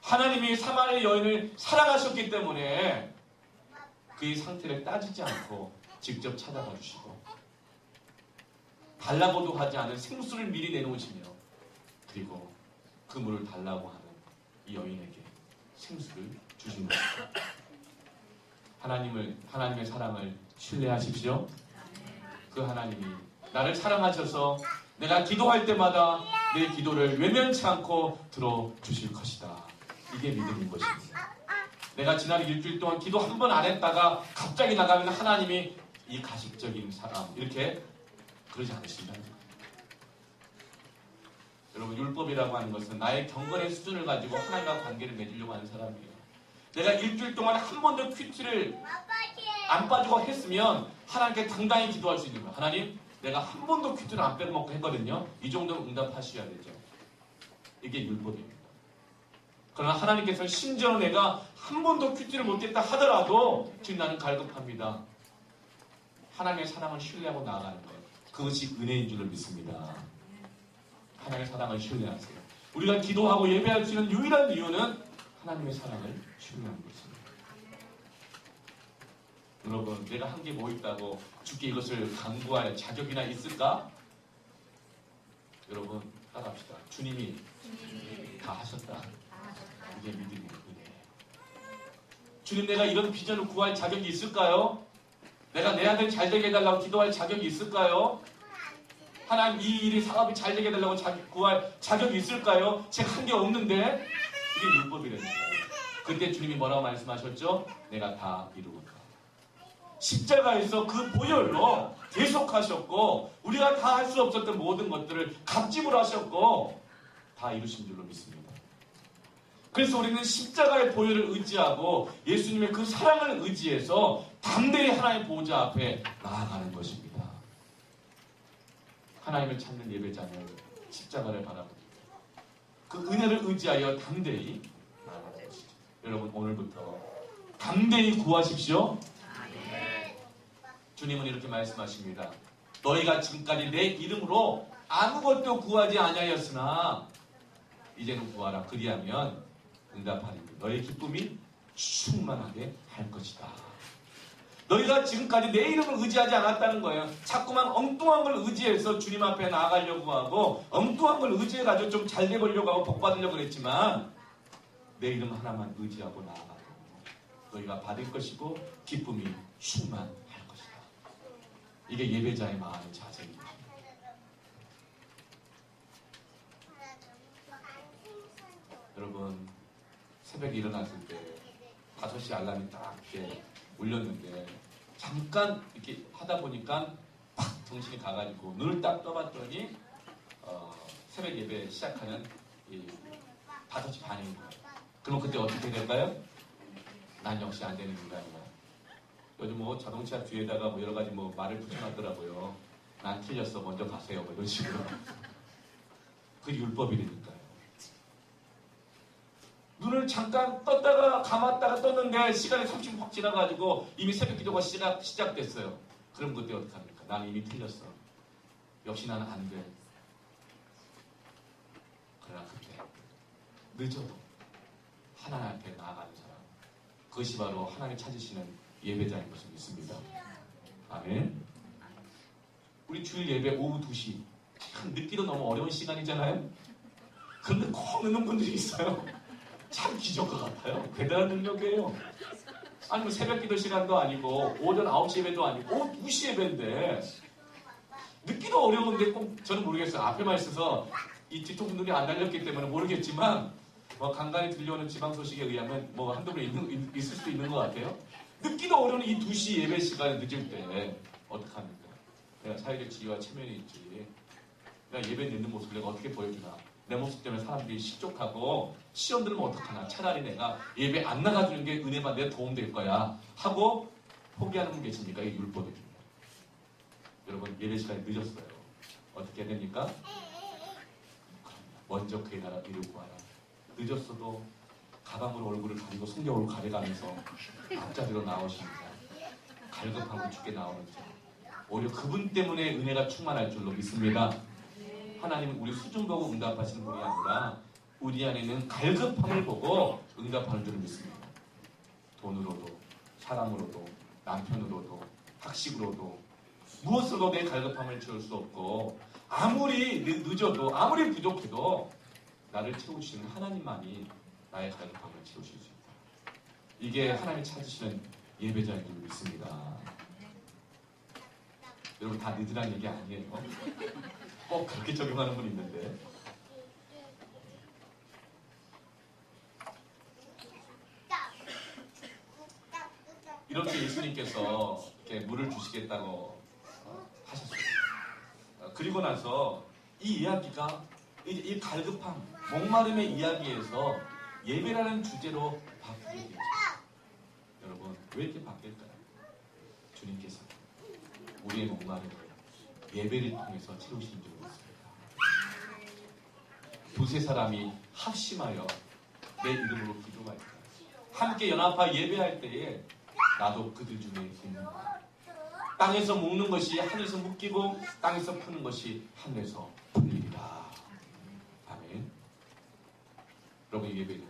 하나님이 사마리아 여인을 사랑하셨기 때문에 그의 상태를 따지지 않고 직접 찾아가 주시고 달라고도 하지 않은 생수를 미리 내놓으시며 그리고 그 물을 달라고 하는 이 여인에게 생수를 주신 것입니다. 하나님의 사랑을 신뢰하십시오. 그 하나님이 나를 사랑하셔서 내가 기도할 때마다 내 기도를 외면치 않고 들어주실 것이다. 이게 믿음인 것입니다. 내가 지난 일주일 동안 기도 한 번 안 했다가 갑자기 나가면 하나님이 이 가식적인 사람 이렇게 그러지 않으신다는 거예요. 여러분, 율법이라고 하는 것은 나의 경건의 수준을 가지고 하나님과 관계를 맺으려고 하는 사람이에요. 내가 일주일 동안 한 번도 큐티를 안 빠지고 했으면 하나님께 당당히 기도할 수 있는 거예요. 하나님, 내가 한 번도 큐티를 안 빼먹고 했거든요. 이 정도는 응답하셔야 되죠. 이게 율법입니다. 그러나 하나님께서는 심지어 내가 한 번도 큐티를 못했다 하더라도 지금 나는 갈급합니다. 하나님의 사랑을 신뢰하고 나아가는 것, 그것이 은혜인 줄을 믿습니다. 하나님의 사랑을 신뢰하세요. 우리가 기도하고 예배할 수 있는 유일한 이유는 하나님의 사랑을 신뢰하는 것입니다. 여러분, 내가 한 게 뭐 있다고 주께 이것을 강구할 자격이나 있을까? 여러분, 따라합시다. 주님이 다 하셨다. 이게 믿음이에요. 주님, 내가 이런 비전을 구할 자격이 있을까요? 내가 내 아들 잘 되게 해달라고 기도할 자격이 있을까요? 하나님, 이 일이 사업이 잘 되게 해달라고 구할 자격이 있을까요? 제가 한 게 없는데 이게 율법이라니까요. 그때 주님이 뭐라고 말씀하셨죠? 내가 다 이루었다. 십자가에서 그 보혈로 계속하셨고 우리가 다 할 수 없었던 모든 것들을 갑집으로 하셨고 다 이루신 줄로 믿습니다. 그래서 우리는 십자가의 보혈을 의지하고 예수님의 그 사랑을 의지해서 담대히 하나님의 보호자 앞에 나아가는 것입니다. 하나님을 찾는 예배자는 십자가를 바라봅니다. 그 은혜를 의지하여 담대히 나아가는 것이죠. 여러분, 오늘부터 담대히 구하십시오. 주님은 이렇게 말씀하십니다. 너희가 지금까지 내 이름으로 아무것도 구하지 아니하였으나 이제는 구하라. 그리하면 응답하리니 너희 기쁨이 충만하게 할 것이다. 너희가 지금까지 내 이름을 의지하지 않았다는 거예요. 자꾸만 엉뚱한 걸 의지해서 주님 앞에 나아가려고 하고 엉뚱한 걸 의지해가지고 좀 잘 돼보려고 하고 복 받으려고 그랬지만 내 이름 하나만 의지하고 나아가고 너희가 받을 것이고 기쁨이 충만할 것이다. 이게 예배자의 마음의 자세입니다. 여러분, 새벽에 일어났을 때 5시 알람이 딱 이렇게 울렸는데 잠깐 이렇게 하다 보니까 팍 정신이 가가지고 눈을 딱 떠봤더니 새벽 예배 시작하는 5시 반인 거예요. 그럼 그때 어떻게 될까요? 난 역시 안 되는 인간이야. 요즘 뭐 자동차 뒤에다가 뭐 여러 가지 뭐 말을 붙여놨더라고요. 난 틀렸어. 먼저 가세요. 뭐 이런 식으로. 그 율법이니까요. 눈을 잠깐 떴다가 감았다가 떴는데 시간이 30분 확 지나가지고 이미 새벽 기도가 시작됐어요. 그럼 그때 어떡합니까? 나는 이미 틀렸어. 역시 나는 안 돼. 그러나 그때 늦어도 하나님 앞에 나아가는 사람, 그것이 바로 하나님 찾으시는 예배자인 것을 믿습니다. 아멘. 우리 주일 예배 오후 2시 참 늦기도 너무 어려운 시간이잖아요. 그런데 꼭 늦는 분들이 있어요. 참 기적과 같아요. 대단한 능력이에요. 아니면 새벽 기도 시간도 아니고 오전 9시 예배도 아니고 오후 2시 예배인데 늦기도 어려운데 꼭 저는 모르겠어요. 앞에만 있어서 이 뒤통 눈이 안 달렸기 때문에 모르겠지만 뭐 간간히 들려오는 지방 소식에 의하면 뭐 한두 분 있을 수도 있는 것 같아요. 늦기도 어려운 이 2시 예배 시간에 늦을 때 어떡합니까? 내가 사회적 지위와 체면이 있지. 내가 예배 늦는 모습을 내가 어떻게 보여주나. 내 모습 때문에 사람들이 실족하고 시험 들으면 어떡하나. 차라리 내가 예배 안 나가주는 게 은혜만 내 도움 될 거야 하고 포기하는 분 계십니까? 이게 율법입니다. 여러분, 예배 시간이 늦었어요. 어떻게 해야 됩니까? 먼저 그의 나라 이루고 와라. 늦었어도 가방으로 얼굴을 가리고 성경을 가려가면서 앞자리로 나오십니다. 갈급하고 죽게 나오는지 오히려 그분 때문에 은혜가 충만할 줄로 믿습니다. 하나님은 우리 수준 보고 응답하시는 분이 아니라 우리 안에는 갈급함을 보고 응답하는 줄을 믿습니다. 돈으로도 사람으로도 남편으로도 학식으로도 무엇으로도 내 갈급함을 채울 수 없고 아무리 늦어도 아무리 부족해도 나를 채우시는 하나님만이 나의 갈급함을 채우실 수 있다. 이게 하나님이 찾으시는 예배자인 줄 믿습니다. 여러분, 다 늦으라는 얘기 아니에요. 꼭 그렇게 적용하는 분 있는데 이렇게 예수님께서 이렇게 물을 주시겠다고 하셨어요. 그리고 나서 이 이야기가 이 갈급함, 목마름의 이야기에서 예배라는 주제로 바뀌게 되죠. 여러분, 왜 이렇게 바뀔까요? 주님께서 우리의 목마름을 예배를 통해서 채우신 줄 믿습니다. 두세 사람이 합심하여 내 이름으로 기도할 때, 함께 연합하여 예배할 때에 나도 그들 중에 있는다. 땅에서 묶는 것이 하늘에서 묶이고 땅에서 푸는 것이 하늘에서 풀리리라. 아멘. 여러분, 예배는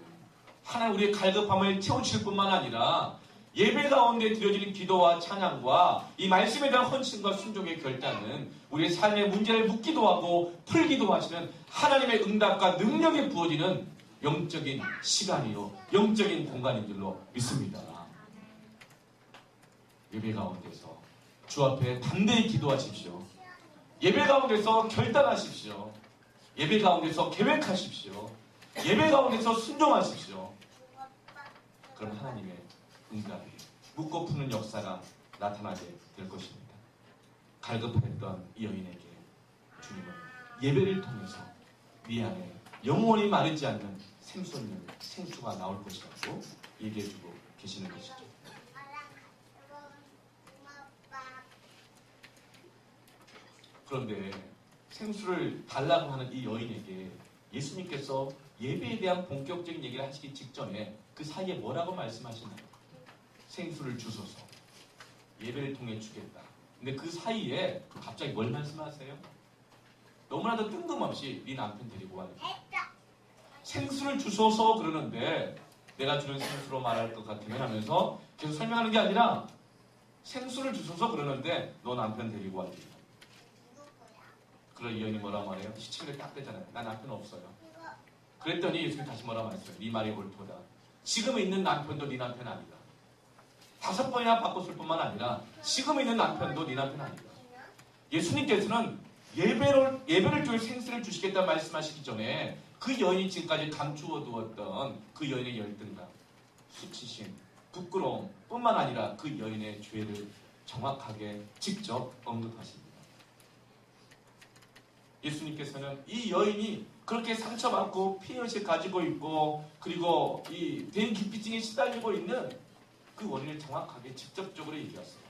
하나님 우리의 갈급함을 채워주실 뿐만 아니라 예배 가운데 드려지는 기도와 찬양과 이 말씀에 대한 헌신과 순종의 결단은 우리의 삶의 문제를 묻기도 하고 풀기도 하시는 하나님의 응답과 능력이 부어지는 영적인 시간이요, 영적인 공간인 줄로 믿습니다. 예배 가운데서 주 앞에 담대히 기도하십시오. 예배 가운데서 결단하십시오. 예배 가운데서 계획하십시오. 예배 가운데서 순종하십시오. 그럼 하나님의 응답이 묻고 푸는 역사가 나타나게 될 것입니다. 갈급했던 이 여인에게 주님은 예배를 통해서 네 안에 영원히 마르지 않는 샘솟는 생수가 나올 것이라고 얘기해주고 계시는 것이죠. 그런데 생수를 달라고 하는 이 여인에게 예수님께서 예배에 대한 본격적인 얘기를 하시기 직전에 그 사이에 뭐라고 말씀하시나요? 생수를 주소서. 예배를 통해 주겠다. 근데 그 사이에 갑자기 뭘 말씀하세요? 너무나도 뜬금없이 네 남편 데리고 와야 돼. 생수를 주소서 그러는데 내가 주는 생수로 말할 것 같으면 하면서 계속 설명하는 게 아니라 생수를 주소서 그러는데 너 남편 데리고 와야 돼. 그런 이 여인이 뭐라고 말해요? 시침을 딱 대잖아요. 나 남편 없어요. 그랬더니 예수님이 다시 뭐라고 말했어요? 네 말이 옳도다. 지금 있는 남편도 네 남편 아니다. 5번이나 바꿨을 뿐만 아니라 지금 있는 남편도 네 남편 아니다. 예수님께서는 예배를 통해 생수를 주시겠다는 말씀하시기 전에 그 여인이 지금까지 감추어 두었던 그 여인의 열등감, 수치심, 부끄러움 뿐만 아니라 그 여인의 죄를 정확하게 직접 언급하십니다. 예수님께서는 이 여인이 그렇게 상처받고 피해의식을 가지고 있고 그리고 이 대인기피증에 시달리고 있는 그 원인을 정확하게 직접적으로 얘기했어요.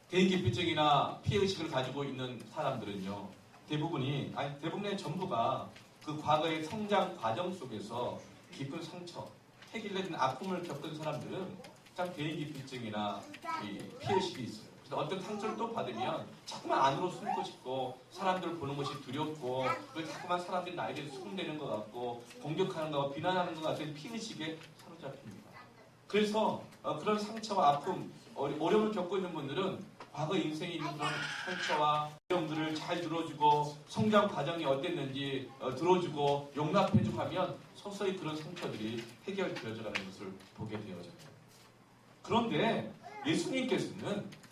대인기피증이나 피해의식을 가지고 있는 사람들은요, 대부분의 전부가 그 과거의 성장 과정 속에서 깊은 상처, 해결된 아픔을 겪은 사람들은 참 대인기피증이나 피해의식이 있어요. 그래서 어떤 상처를 또 받으면 자꾸만 안으로 숨고 싶고 사람들을 보는 것이 두렵고 그리고 자꾸만 사람들이 나에 대해 수긍되는 것 같고 공격하는 것 같고 비난하는 것 같은 피해의식에 사로잡힙니다. 그래서 그런 상처와 아픔, 어려움을 겪고 있는 분들은 과거 인생에 있는 그런 상처와 어려움들을 잘 들어주고 성장 과정이 어땠는지 들어주고 용납해주고 하면 서서히 그런 상처들이 해결되어져 가는 것을 보게 되어져요. 그런데 예수님께서는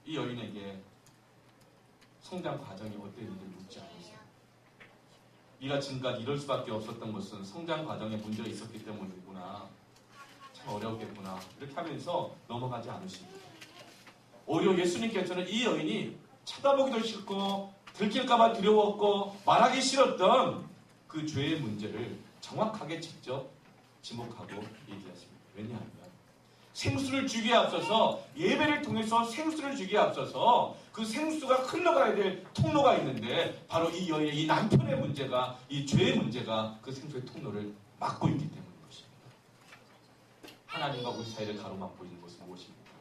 이 여인에게 성장 과정이 어땠는지 묻지 않으세요. 네가 지금까지 이럴 수밖에 없었던 것은 성장 과정에 문제가 있었기 때문이구나. 참 어려웠겠구나. 이렇게 하면서 넘어가지 않으십니다. 오히려 예수님께서는 이 여인이 쳐다보기도 싫고 들킬까봐 두려웠고 말하기 싫었던 그 죄의 문제를 정확하게 직접 지목하고 얘기했습니다. 왜냐하면 생수를 주기에 앞서서 예배를 통해서 생수를 주기에 앞서서 그 생수가 흘러가야 될 통로가 있는데 바로 이 여인의 이 남편의 문제가 이 죄의 문제가 그 생수의 통로를 막고 있기 때문인 것입니다. 하나님과 우리 사이를 가로막고 있는 것은 무엇입니까?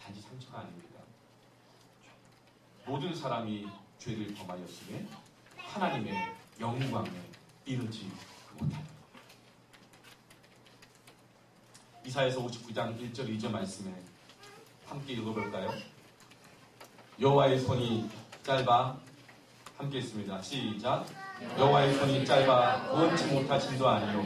단지 상처가 아닙니다. 모든 사람이 죄를 범하였으며 하나님의 영광에 이르지 못합니다. 이사야서 59장 1절 2절 말씀에 함께 읽어볼까요? 여호와의 손이 짧아 함께 읽습니다. 시작. 여호와의 손이 짧아 원치 못하심도 아니요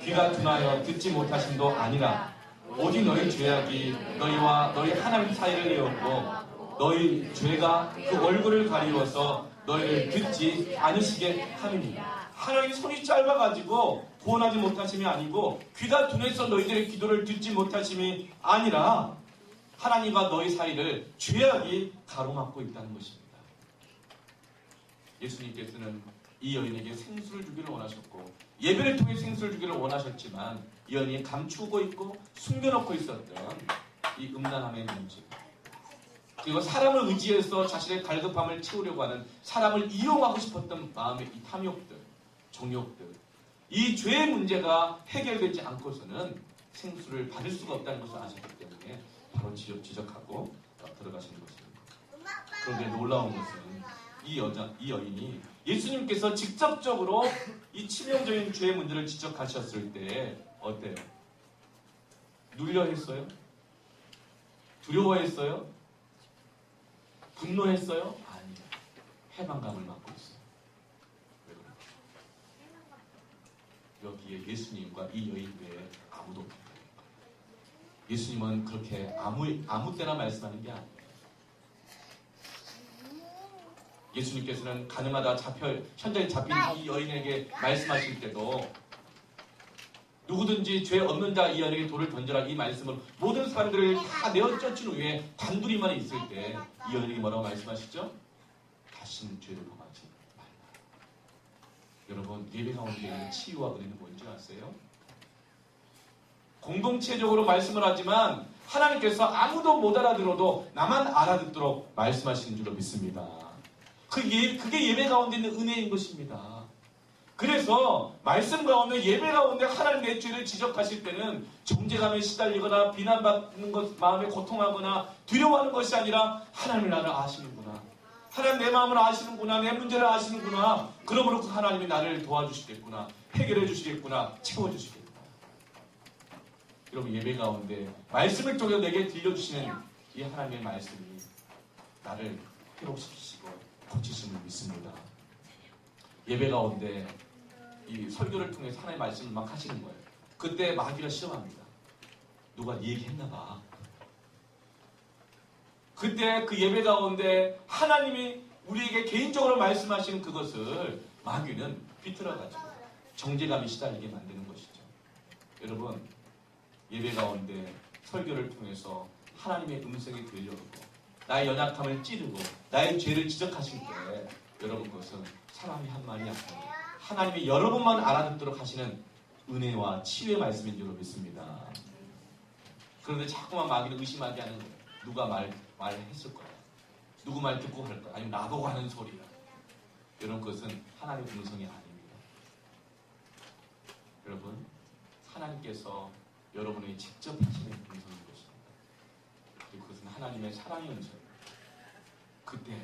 귀가 둔하여 듣지 못하심도 아니라 오직 너희 죄악이 너희와 너희 하나님 사이를 내었고 너희 죄가 그 얼굴을 가리워서 너희를 듣지 않으시게 함이니라. 하나님 손이 짧아가지고 구원하지 못하심이 아니고 귀가 둔해서 너희들의 기도를 듣지 못하심이 아니라 하나님과 너희 사이를 죄악이 가로막고 있다는 것입니다. 예수님께서는 이 여인에게 생수를 주기를 원하셨고 예배를 통해 생수를 주기를 원하셨지만 이 여인이 감추고 있고 숨겨놓고 있었던 이 음란함의 문제, 그리고 사람을 의지해서 자신의 갈급함을 채우려고 하는, 사람을 이용하고 싶었던 마음의 이 탐욕들, 정욕들, 이 죄의 문제가 해결되지 않고서는 생수를 받을 수가 없다는 것을 아셨기 때문에 바로 지적하고 들어가시는 것입니다. 그런데 놀라운 것은 이 여인이 예수님께서 직접적으로 이 치명적인 죄의 문제를 지적하셨을 때 어때요? 눌려했어요? 두려워했어요? 분노했어요? 아니요. 해방감을 받고 있어요. 왜 그럴까요? 여기에 예수님과 이 여인 외에 아무도 없다. 예수님은 그렇게 아무 때나 말씀하는 게 아니에요. 예수님께서는 가늠하다 현장에 잡힌 이 여인에게 말씀하실 때도 누구든지 죄 없는 자 이 여인에게 돌을 던져라, 이 말씀을 모든 사람들을 다 내어쫓은 후에 단둘이만 있을 때 이 여인에게 뭐라고 말씀하시죠? 다시는 죄를 범하지 말라. 여러분, 예배 가운데 있는 치유와 은혜는 뭔지 아세요? 공동체적으로 말씀을 하지만 하나님께서 아무도 못 알아들어도 나만 알아듣도록 말씀하시는 줄로 믿습니다. 그게 예배 가운데 있는 은혜인 것입니다. 그래서 말씀 가운데, 예배 가운데 하나님 내 죄를 지적하실 때는 정죄감에 시달리거나 비난받는 것, 마음에 고통하거나 두려워하는 것이 아니라 하나님이 나를 아시는구나, 하나님 내 마음을 아시는구나, 내 문제를 아시는구나, 그러므로 그 하나님이 나를 도와주시겠구나, 해결해 주시겠구나, 채워주시겠구나. 여러분, 예배 가운데 말씀을 통해 내게 들려주시는 이 하나님의 말씀이 나를 회복시키시고 고치심을 믿습니다. 예배 가운데 이 설교를 통해서 하나님의 말씀을 막 하시는 거예요. 그때 마귀가 시험합니다. 누가 네 얘기 했나 봐. 그때 그 예배 가운데 하나님이 우리에게 개인적으로 말씀하시는 그것을 마귀는 비틀어가지고 정죄감이 시달리게 만드는 것이죠. 여러분, 예배 가운데 설교를 통해서 하나님의 음성이 들려오고 나의 연약함을 찌르고 나의 죄를 지적하실 때 여러분, 그것은 사람이 한 말이 아니라 하나님이 여러분만 알아듣도록 하시는 은혜와 치유의 말씀인 줄 믿습니다. 그런데 자꾸만 마귀를 의심하게 하는 거예요. 누가 말했을 거야, 누구 말 듣고 할 거야, 아니면 나보고 하는 소리야. 여러분, 그것은 하나님의 음성이 아닙니다. 여러분, 하나님께서 여러분에게 직접 하시는 음성인 것입니다. 그리고 그것은 하나님의 사랑의 음성입니다. 그때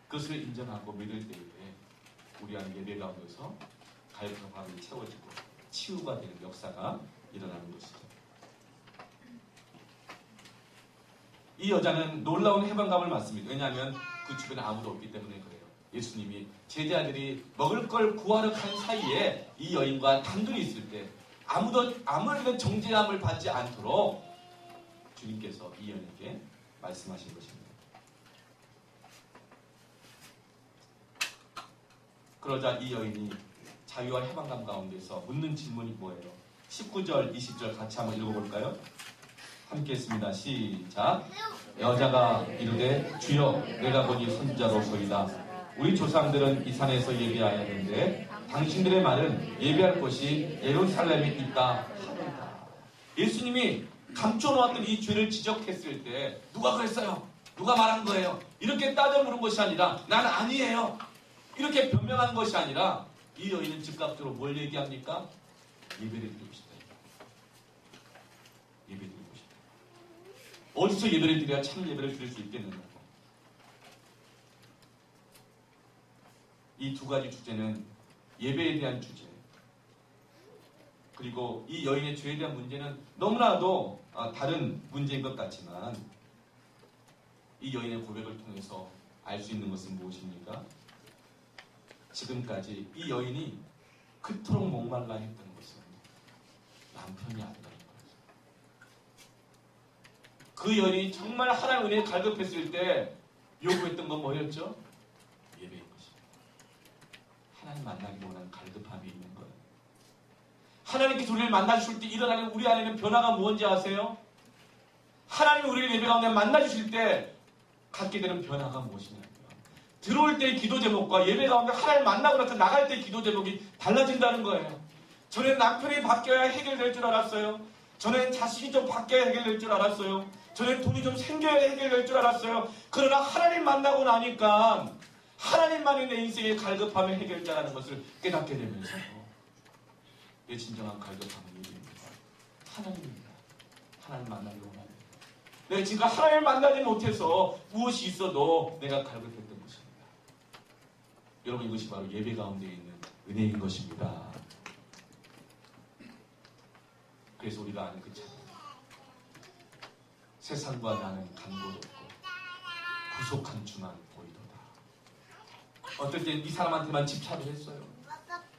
그것을 인정하고 믿을 때에 우리 안에 예배 가운데서 갈급함이 채워지고 치유가 되는 역사가 일어나는 것이죠. 이 여자는 놀라운 해방감을 받습니다. 왜냐하면 그 주변에 아무도 없기 때문에 그래요. 예수님이 제자들이 먹을 걸 구하러 간 사이에 이 여인과 단둘이 있을 때 아무런 정죄함을 받지 않도록 주님께서 이 여인에게 말씀하신 것입니다. 그러자 이 여인이 자유와 해방감 가운데서 묻는 질문이 뭐예요? 19절, 20절 같이 한번 읽어볼까요? 함께 했습니다. 시작. 여자가 이르되 주여, 내가 보니 선지자로소이다. 우리 조상들은 이 산에서 예배하였는데 당신들의 말은 예배할 곳이 예루살렘에 있다 하노이다. 예수님이 감춰놓았던 이 죄를 지적했을 때 누가 그랬어요? 누가 말한 거예요? 이렇게 따져 물은 것이 아니라 난 아니에요, 이렇게 변명한 것이 아니라 이 여인은 즉각적으로 뭘 얘기합니까? 예배를 드리고 싶다. 예배 드리고 싶다. 어디서 예배를 드려야 참 예배를 드릴 수 있겠느냐고. 이 두 가지 주제는 예배에 대한 주제, 그리고 이 여인의 죄에 대한 문제는 너무나도 다른 문제인 것 같지만 이 여인의 고백을 통해서 알 수 있는 것은 무엇입니까? 지금까지 이 여인이 그토록 목말라 했던 것은 남편이 아니라는 거죠. 그 여인이 정말 하나님의 은혜에 갈급했을 때 요구했던 건 뭐였죠? 예배인 것입니다. 하나님 만나기 원하는 갈급함이 있는 거예요. 하나님께서 우리를 만나주실 때 일어나는 우리 안에는 변화가 뭔지 아세요? 하나님이 우리를 예배 가운데 만나주실 때 갖게 되는 변화가 무엇이냐면 들어올 때의 기도 제목과 예배 가운데 하나님 만나고 나서 나갈 때의 기도 제목이 달라진다는 거예요. 전엔 남편이 바뀌어야 해결될 줄 알았어요. 전엔 자식이 좀 바뀌어야 해결될 줄 알았어요. 전엔 돈이 좀 생겨야 해결될 줄 알았어요. 그러나 하나님 만나고 나니까 하나님만이 내 인생의 갈급함의 해결자라는 것을 깨닫게 되면서 내 진정한 갈급함은 이입니다. 하나님입니다. 하나님 만나기 원합니다. 내가 지금 하나님을 만나지 못해서 무엇이 있어도 내가 갈급했던 것입니다. 여러분 이것이 바로 예배 가운데 있는 은혜인 것입니다. 그래서 우리가 아는 그 찬양 세상과 나는 간도 없고 구속한 주만 보이도다. 어떨 땐 이 사람한테만 집착을 했어요.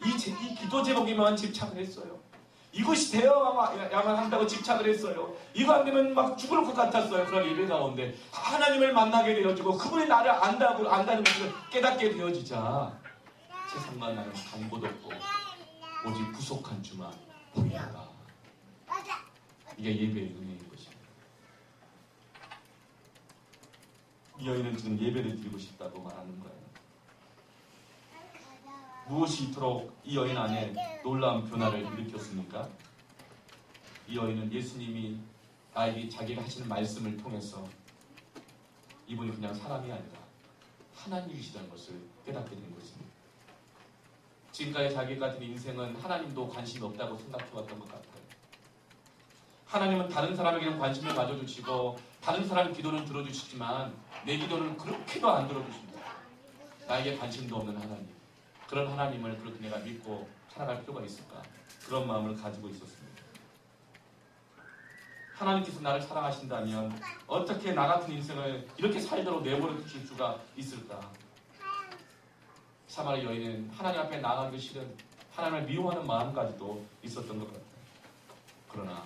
이 기도 제목에만 집착을 했어요. 이것이 되어야만 한다고 집착을 했어요. 이거 안 되면 막 죽을 것 같았어요. 그런 예배 가운데 하나님을 만나게 되어지고 그분이 나를 안다는 것을 깨닫게 되어지자 세상과 나는 간도 없고 오직 구속한 주만 보이도다. 이게 예배의 은혜인 것입니다. 이 여인은 지금 예배를 드리고 싶다고 말하는 거예요. 무엇이 이토록 이 여인 안에 놀라운 변화를 일으켰습니까? 이 여인은 예수님이 나에게 자기가 하시는 말씀을 통해서 이분이 그냥 사람이 아니라 하나님이시라는 것을 깨닫게 된 것입니다. 지금까지 자기 같은 인생은 하나님도 관심이 없다고 생각해왔던 것 같아요. 하나님은 다른 사람에게는 관심을 가져주시고 다른 사람 기도는 들어주시지만 내 기도는 그렇게도 안 들어주십니다. 나에게 관심도 없는 하나님, 그런 하나님을 그렇게 내가 믿고 살아갈 필요가 있을까? 그런 마음을 가지고 있었습니다. 하나님께서 나를 사랑하신다면 어떻게 나 같은 인생을 이렇게 살도록 내버려 두실 수가 있을까? 사마리 여인은 하나님 앞에 나가기 싫은 하나님을 미워하는 마음까지도 있었던 것 같아요. 그러나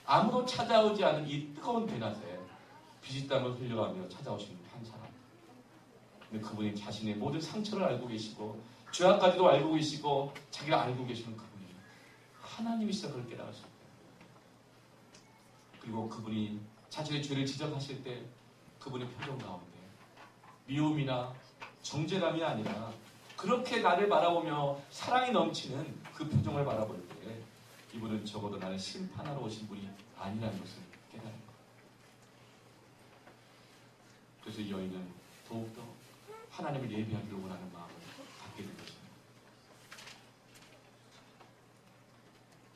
아무도 찾아오지 않은 이 뜨거운 대낮에 비지땀을 흘려가며 찾아오신 한 사람. 근데 그분이 자신의 모든 상처를 알고 계시고 죄악까지도 알고 계시고 자기가 알고 계시는 그분이 하나님이시다 그걸 깨달았을 때 그리고 그분이 자신의 죄를 지적하실 때 그분의 표정 가운데 미움이나 정죄감이 아니라 그렇게 나를 바라보며 사랑이 넘치는 그 표정을 바라볼 때 이분은 적어도 나를 심판하러 오신 분이 아니라는 것을 깨달은 거예요. 그래서 이 여인은 더욱더 하나님을 예배하기를 원하는 마음을 갖게 된 것입니다.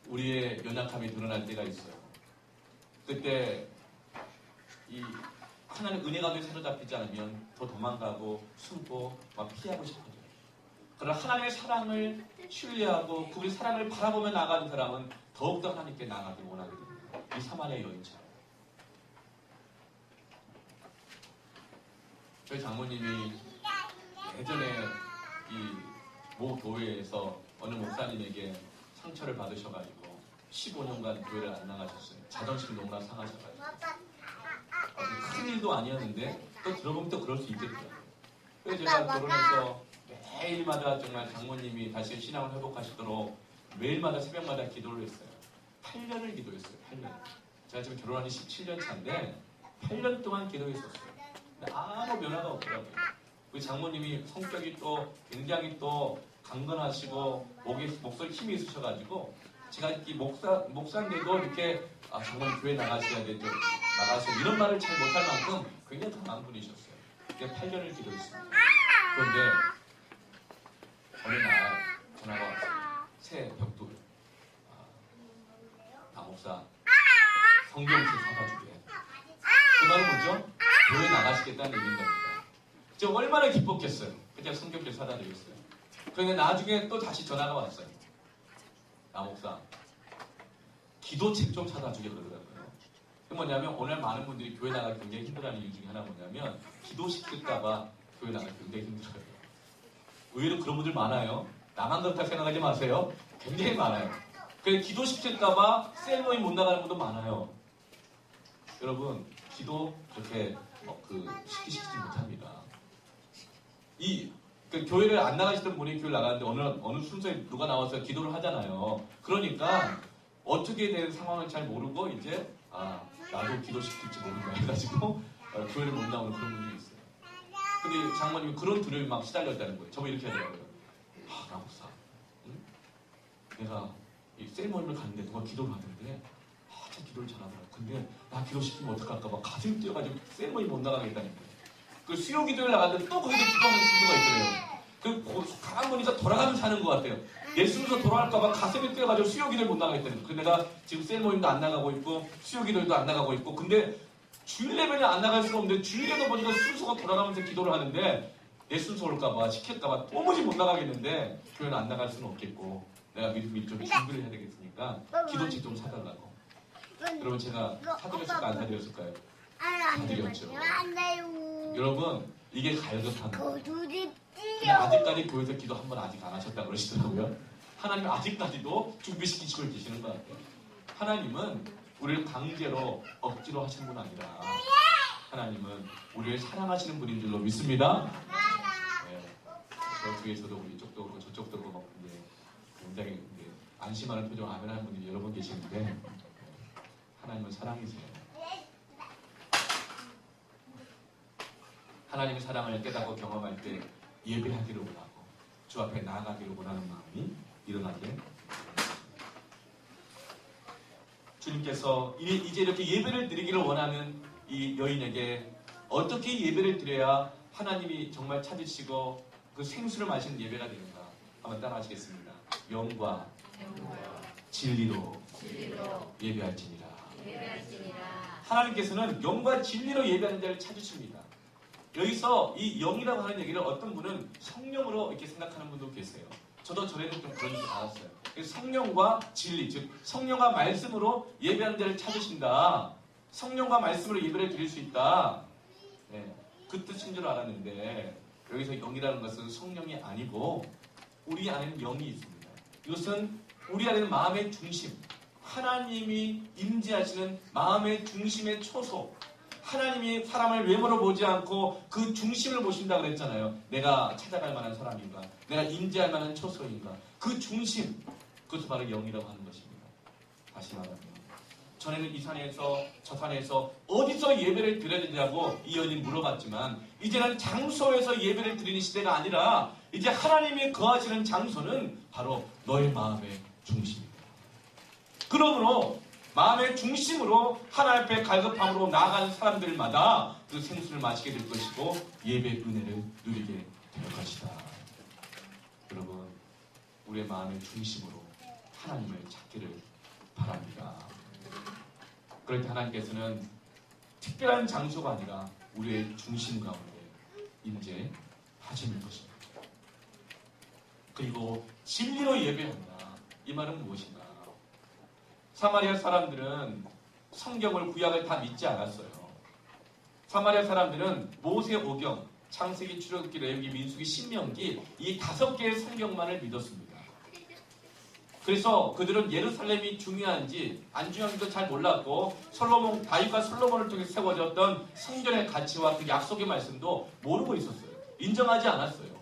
우리의 연약함이 드러날 때가 있어요. 그때 이 하나님 은혜 가운데 사로잡히지 않으면 더 도망가고 숨고 막 피하고 싶어져요. 그러나 하나님의 사랑을 신뢰하고 그분의 사랑을 바라보며 나가는 사람은 더욱더 하나님께 나가길 원하게 됩니다. 이 사마리아 여인처럼. 저희 장모님이 예전에 이 모 교회에서 어느 목사님에게 상처를 받으셔가지고 15년간 교회를 안 나가셨어요. 자존심이 너무나 상하셔가지고. 큰 일도 아니었는데 또 들어보면 또 그럴 수 있겠더라고요. 그래서 제가 결혼해서 매일마다 정말 장모님이 다시 신앙을 회복하시도록 매일마다 새벽마다 기도를 했어요. 8년을 기도했어요. 8년. 제가 지금 결혼한 지 17년 차인데 8년 동안 기도했었어요. 근데 아무 변화가 없더라고요. 우리 장모님이 성격이 또 굉장히 또 강건하시고 목소리 힘이 있으셔가지고 제가 이 목사인데도 이렇게 장모님 교회 나가셔야 되죠. 나가셔야 이런 말을 잘 못할 만큼 굉장히 강한 분이셨어요. 그때 8년을 기도했습니다. 그런데 어느 날 전화가 왔어요. 새 벽돌. 목사 성경책 사다 주게. 그 말은 뭐죠? 교회 나가시겠다는 얘기인 겁니다. 제가 얼마나 기뻤겠어요. 그때 성경책 사다 드렸어요. 그런데 나중에 또 다시 전화가 왔어요. 목사 기도책 좀 사다 주게 그러더라고요. 그 뭐냐면 오늘 많은 분들이 교회 나가기 굉장히 힘들어하는 이유 중에 하나 뭐냐면 기도시킬까봐 교회 나가기 굉장히 힘들어요. 의외로 그런 분들 많아요. 나만 그렇다 생각하지 마세요. 굉장히 많아요. 그래서 기도시킬까봐 셀모임 못 나가는 분도 많아요. 여러분 기도 그렇게 시키지 못합니다. 그 교회를 안 나가시던 분이 교회를 나가는데 어느 순서에 누가 나와서 기도를 하잖아요. 그러니까 어떻게 된 상황을 잘 모르고 이제 나도 기도시킬지 모른다 해가지고 교회를 못 나오는 그런 분들이 있어요. 근데 장모님이 그런 두려움이 막 시달렸다는 거예요. 저거 이렇게 하더라고요. 나 목사, 응? 내가 이 셀모임을 갔는데 누가 기도를 하던데 참 기도를 잘하더라고. 근데 나 기도시키면 어떡할까 봐 가슴이 뛰어가지고 셀모임 못 나가겠다는 거예요. 그 수요 기도를 나갔는데 또 거기서 기도하는 친구가 있더래요. 그 가만 보니까 돌아가면서 사는 것 같아요. 예수님도 돌아갈까봐 가슴이 뛰어가지고 수요 기도를 못 나가겠다는 거예요. 내가 지금 셀모임도 안 나가고 있고 수요 기도도 안 나가고 있고 근데 주일 예배는 안 나갈 수가 없는데 주일 예배 보니까 순서가 돌아가면서 기도를 하는데 내 순서 올까봐 시킬까봐 도무지 못 나가겠는데 교회는 안 나갈 수는 없겠고 내가 미리 좀 준비를 해야 되겠으니까 기도책 좀 사달라고. 여러분 제가 사드렸을까 안 사드렸을까요? 사드렸죠. 여러분 이게 갈급합니다. 근데 아직까지 교회에서 기도 한 번 아직 안 하셨다 그러시더라고요. 하나님 아직까지도 준비시키시고 계시는 것 같아요. 하나님은 우리를 강제로 억지로 하시는 분 아니라 하나님은 우리를 사랑하시는 분인 줄로 믿습니다. 네. 저 뒤에서도 우리 이쪽도 그렇고 저쪽도 그렇고 굉장히 안심하는 표정 아멘 하는 분들이 여러 분 계시는데 하나님은 사랑이세요. 하나님의 사랑을 깨닫고 경험할 때 예배하기를 원하고 주 앞에 나아가기를 원하는 마음이 일어나게 주님께서 이제 이렇게 예배를 드리기를 원하는 이 여인에게 어떻게 예배를 드려야 하나님이 정말 찾으시고 그 생수를 마시는 예배가 되는가 한번 따라 하시겠습니다. 영과 진리로 예배할지니라. 하나님께서는 영과 진리로 예배하는 자를 찾으십니다. 여기서 이 영이라고 하는 얘기를 어떤 분은 성령으로 이렇게 생각하는 분도 계세요. 저도 전에는 좀 그런 줄 알았어요. 성령과 진리, 즉 성령과 말씀으로 예배하는 자를 찾으신다. 성령과 말씀으로 예배를 드릴 수 있다. 네, 그 뜻인 줄 알았는데 여기서 영이라는 것은 성령이 아니고 우리 안에는 영이 있습니다. 이것은 우리 안에는 마음의 중심, 하나님이 임재하시는 마음의 중심의 초소, 하나님이 사람을 외모로 보지 않고 그 중심을 보신다 그랬잖아요. 내가 찾아갈 만한 사람인가? 내가 임재할 만한 초소인가? 그 중심, 그것이 바로 영이라고 하는 것입니다. 다시 말하면 전에는 이 산에서 저 산에서 어디서 예배를 드려야 되냐고 이 여인이 물어봤지만 이제는 장소에서 예배를 드리는 시대가 아니라 이제 하나님이 거하시는 장소는 바로 너의 마음의 중심입니다. 그러므로 마음의 중심으로 하나님 앞에 갈급함으로 나아가는 사람들마다 그 생수를 마시게 될 것이고 예배의 은혜를 누리게 될 것이다. 여러분 우리의 마음의 중심으로 하나님을 찾기를 바랍니다. 그럴 때 하나님께서는 특별한 장소가 아니라 우리의 중심 가운데 임재하시는 것입니다. 그리고 진리로 예배한다. 이 말은 무엇인가? 사마리아 사람들은 성경을 구약을 다 믿지 않았어요. 사마리아 사람들은 모세 오경, 창세기, 출애굽기, 레위기, 민수기, 신명기 이 5개의 성경만을 믿었습니다. 그래서 그들은 예루살렘이 중요한지 안 중요한지도 잘 몰랐고 다윗과 솔로몬을 통해 세워졌던 성전의 가치와 그 약속의 말씀도 모르고 있었어요. 인정하지 않았어요.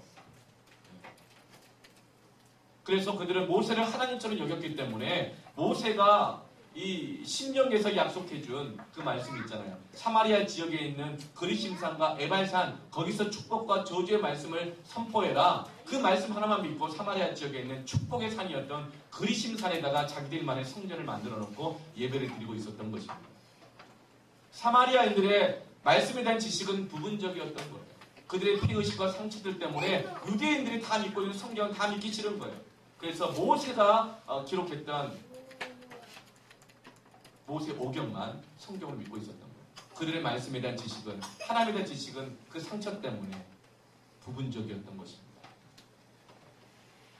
그래서 그들은 모세를 하나님처럼 여겼기 때문에 모세가 이 신명기에서 약속해준 그 말씀이 있잖아요. 사마리아 지역에 있는 그리심산과 에발산 거기서 축복과 저주의 말씀을 선포해라. 그 말씀 하나만 믿고 사마리아 지역에 있는 축복의 산이었던 그리심산에다가 자기들만의 성전을 만들어 놓고 예배를 드리고 있었던 것입니다. 사마리아인들의 말씀에 대한 지식은 부분적이었던 거예요. 그들의 피의식과 상처들 때문에 유대인들이 다 믿고 있는 성경을 다 믿기 싫은 거예요. 그래서 모세가 기록했던 모세 오경만 성경을 믿고 있었던 거예요. 그들의 말씀에 대한 지식은 하나님에 대한 지식은 그 상처 때문에 부분적이었던 것입니다.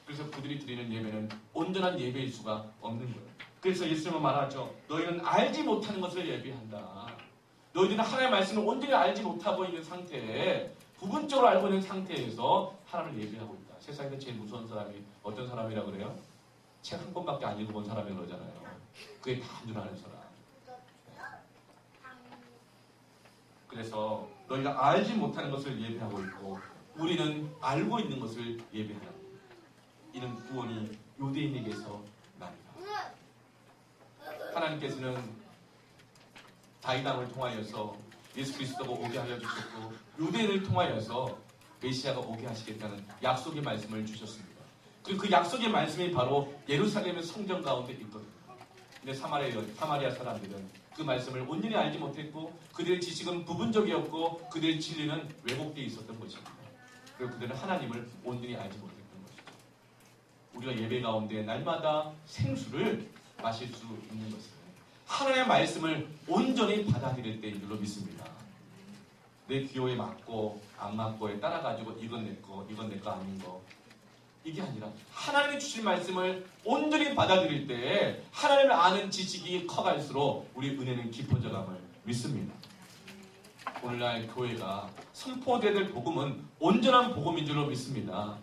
그래서 그들이 드리는 예배는 온전한 예배일 수가 없는 거예요. 그래서 예수님은 말하죠. 너희는 알지 못하는 것을 예배한다. 너희들은 하나님의 말씀을 온전히 알지 못하고 있는 상태에 부분적으로 알고 있는 상태에서 하나님을 예배하고 있다. 세상에서 제일 무서운 사람이 어떤 사람이라고 그래요? 책 한 권밖에 안 읽어본 사람이 그러잖아요. 그게 다 줄 아는 사람. 그래서 너희가 알지 못하는 것을 예배하고 있고 우리는 알고 있는 것을 예배하라. 이는 구원이 유대인에게서 나니라. 하나님께서는 다윗왕을 통하여서 예수 그리스도가 오게 하여 주셨고 유대인을 통하여서 메시아가 오게 하시겠다는 약속의 말씀을 주셨습니다. 그리고 그 약속의 말씀이 바로 예루살렘의 성전 가운데 있거든요. 근데 사마리아 사람들은 그 말씀을 온전히 알지 못했고 그들의 지식은 부분적이었고 그들의 진리는 왜곡되어 있었던 것입니다. 그리고 그들은 하나님을 온전히 알지 못했던 것이죠. 우리가 예배 가운데 날마다 생수를 마실 수 있는 것은 하나님의 말씀을 온전히 받아들일 때인 줄로 믿습니다. 내 기호에 맞고 안 맞고에 따라가지고 이건 내 거, 이건 내 거 아닌 거 이게 아니라 하나님이 주신 말씀을 온전히 받아들일 때 하나님을 아는 지식이 커갈수록 우리 은혜는 깊어져감을 믿습니다. 오늘날 교회가 선포되어야 될 복음은 온전한 복음인 줄로 믿습니다.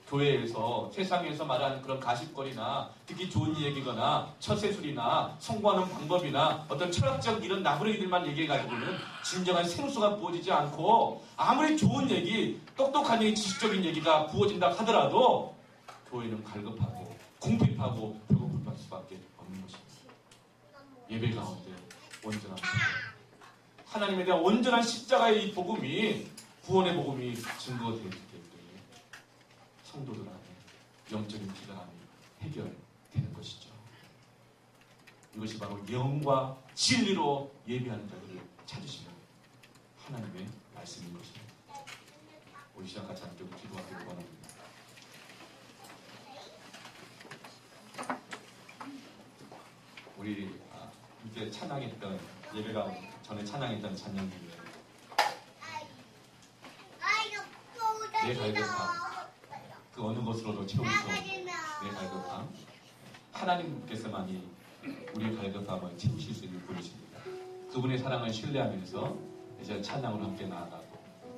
교회에서 세상에서 말하는 그런 가십거리나 듣기 좋은 얘기거나 처세술이나 성공하는 방법이나 어떤 철학적 이런 나부랭이들만 얘기해가지고는 진정한 생수가 부어지지 않고 아무리 좋은 얘기, 똑똑한 얘기, 지식적인 얘기가 부어진다 하더라도 교회는 갈급하고 궁핍하고 배고플 수밖에 없는 것입니다. 예배 가운데 온전한 복음, 하나님에 대한 온전한 십자가의 이 복음이 구원의 복음이 증거되기 때문에 성도들 안에 영적인 기간함이 해결되는 것이죠. 이것이 바로 영과 진리로 예배하는 자들을 찾으시는 하나님의 말씀인 것입니다. 우리 시간 같이 함께 기도하기를 원합니다. 우리 이때 찬양했던 예배가 전에 찬양했던 찬양 중에 내 갈급함 그 어느 것으로도 채울 수 없는 내 갈급함 하나님께서만이 우리의 갈급함을 채우실 수 있는 분이십니다. 그분의 사랑을 신뢰하면서 이제 찬양으로 함께 나아가고